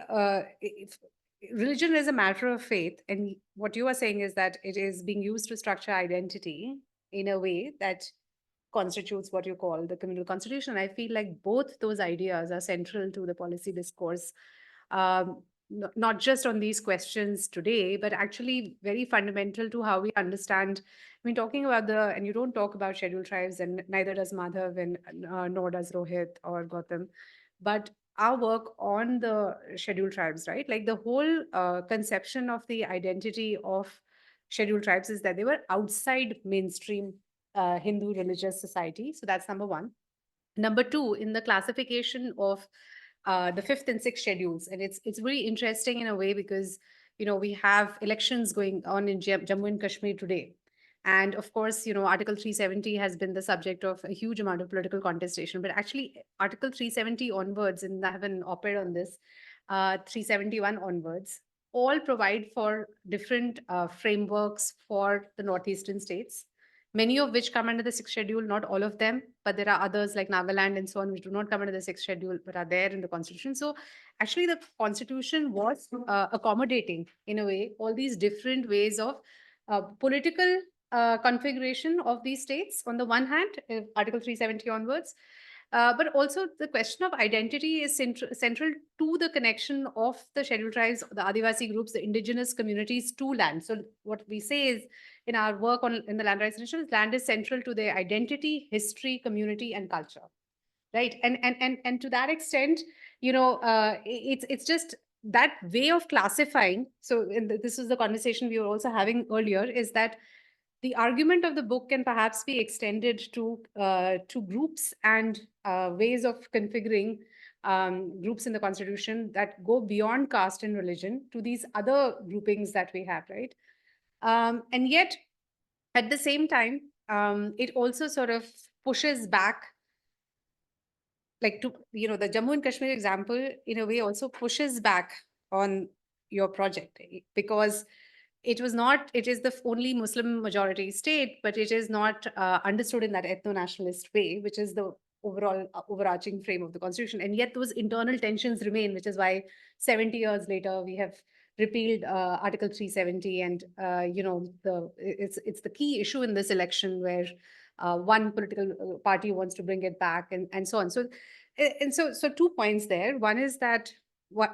religion is a matter of faith. And what you are saying is that it is being used to structure identity in a way that constitutes what you call the communal constitution. I feel like both those ideas are central to the policy discourse, not just on these questions today, but actually very fundamental to how we understand. Talking about and you don't talk about scheduled tribes, and neither does Madhav, and nor does Rohit or Gautam, but our work on the scheduled tribes, right? Like the whole conception of the identity of scheduled tribes is that they were outside mainstream Hindu religious society. So that's number one. Number two, in the classification of the fifth and sixth schedules, and it's really interesting in a way because we have elections going on in Jammu and Kashmir today, and of course Article 370 has been the subject of a huge amount of political contestation. But actually, Article 370 onwards, and I have an op-ed on this, 371 onwards, all provide for different frameworks for the northeastern states many of which come under the sixth schedule, not all of them, but there are others like Nagaland and so on, which do not come under the sixth schedule, but are there in the constitution. So actually the constitution was accommodating in a way, all these different ways of political configuration of these states on the one hand, Article 370 onwards, but also the question of identity is central to the connection of the scheduled tribes, the Adivasi groups, the indigenous communities to land. So what we say is in our work in the land rights initiative, land is central to their identity, history, community, and culture, right? And to that extent, it's just that way of classifying. So this is the conversation we were also having earlier, is that the argument of the book can perhaps be extended to groups and ways of configuring groups in the constitution that go beyond caste and religion to these other groupings that we have, right? And yet, at the same time, it also sort of pushes back, like the Jammu and Kashmir example, in a way, also pushes back on your project, because it is the only Muslim majority state, but it is not understood in that ethno-nationalist way, which is the overall overarching frame of the constitution. And yet those internal tensions remain, which is why 70 years later we have repealed Article 370. And, it's the key issue in this election where one political party wants to bring it back and so on. So 2 points there. One is that well,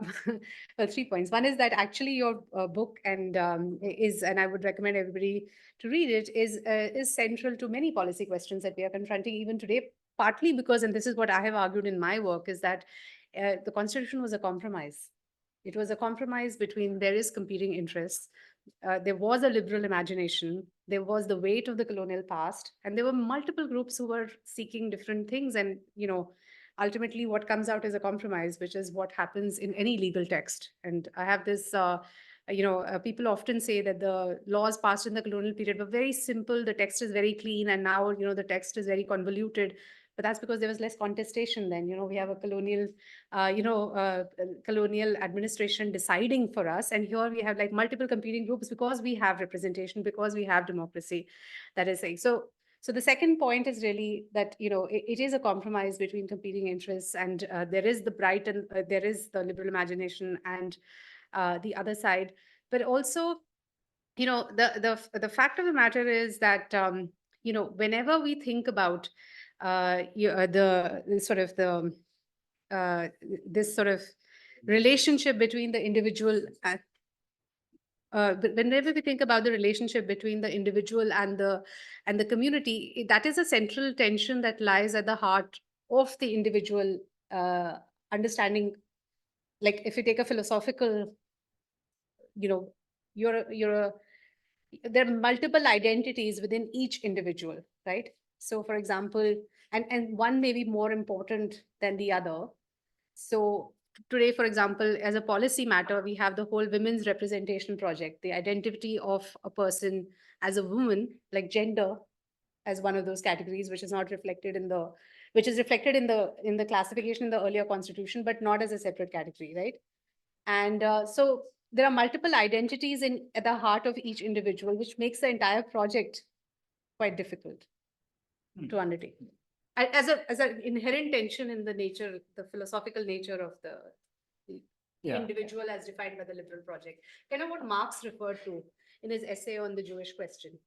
3 points. One is that actually your book and I would recommend everybody to read it, is central to many policy questions that we are confronting even today, partly because, and this is what I have argued in my work, is that the constitution was a compromise. It was a compromise between various competing interests. There was a liberal imagination, there was the weight of the colonial past, and there were multiple groups who were seeking different things. And, ultimately what comes out is a compromise, which is what happens in any legal text. And I have this, people often say that the laws passed in the colonial period were very simple, the text is very clean, and now, the text is very convoluted. But that's because there was less contestation then. We have a colonial, colonial administration deciding for us. And here we have like multiple competing groups because we have representation, because we have democracy, that is saying. So the second point is really that, it is a compromise between competing interests, and there is the bright and there is the liberal imagination and the other side. But also, the fact of the matter is that, whenever we think about this sort of relationship between the individual but whenever we think about the relationship between the individual and the community, that is a central tension that lies at the heart of the individual understanding. Like if you take a philosophical, there are multiple identities within each individual, right? So for example, and one may be more important than the other. So today, for example, as a policy matter, we have the whole women's representation project, the identity of a person as a woman, like gender as one of those categories, which is not reflected in the, which is reflected in the classification in the earlier constitution, but not as a separate category, right? And so there are multiple identities at the heart of each individual, which makes the entire project quite difficult to undertake. As an inherent tension in the nature, the philosophical nature of the individual as defined by the liberal project. Kind of what Marx referred to in his essay on the Jewish question.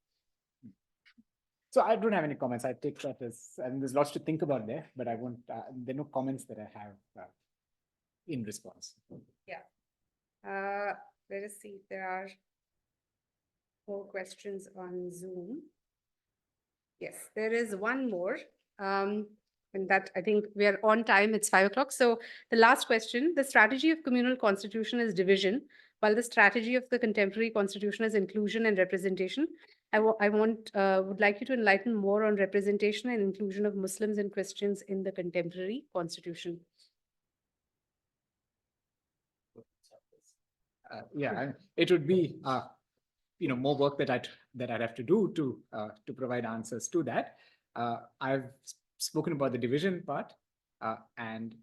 So I don't have any comments. I take that as, and there's lots to think about there, but I won't, there are no comments that I have in response. Yeah. Let us see if there are more questions on Zoom. Yes, there is one more. And that I think we are on time, it's 5 o'clock. So the last question, the strategy of communal constitution is division, while the strategy of the contemporary constitution is inclusion and representation. I would like you to enlighten more on representation and inclusion of Muslims and Christians in the contemporary constitution. It would be more work that I'd have to do to provide answers to that. I've spoken about the division part and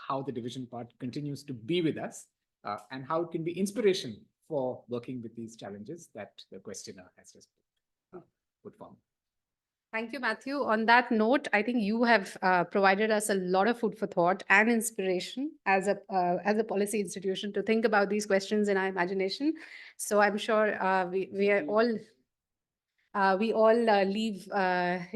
how the division part continues to be with us and how it can be inspiration for working with these challenges that the questioner has just put forward. Thank you, Matthew. On that note, I think you have provided us a lot of food for thought and inspiration as a policy institution to think about these questions in our imagination. So I'm sure we are all we all leave I'm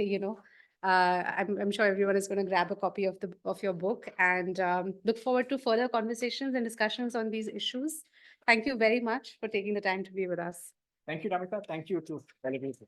sure everyone is going to grab a copy of your book and look forward to further conversations and discussions on these issues. Thank you very much for taking the time to be with us. Thank you, Namita. Thank you to all of you.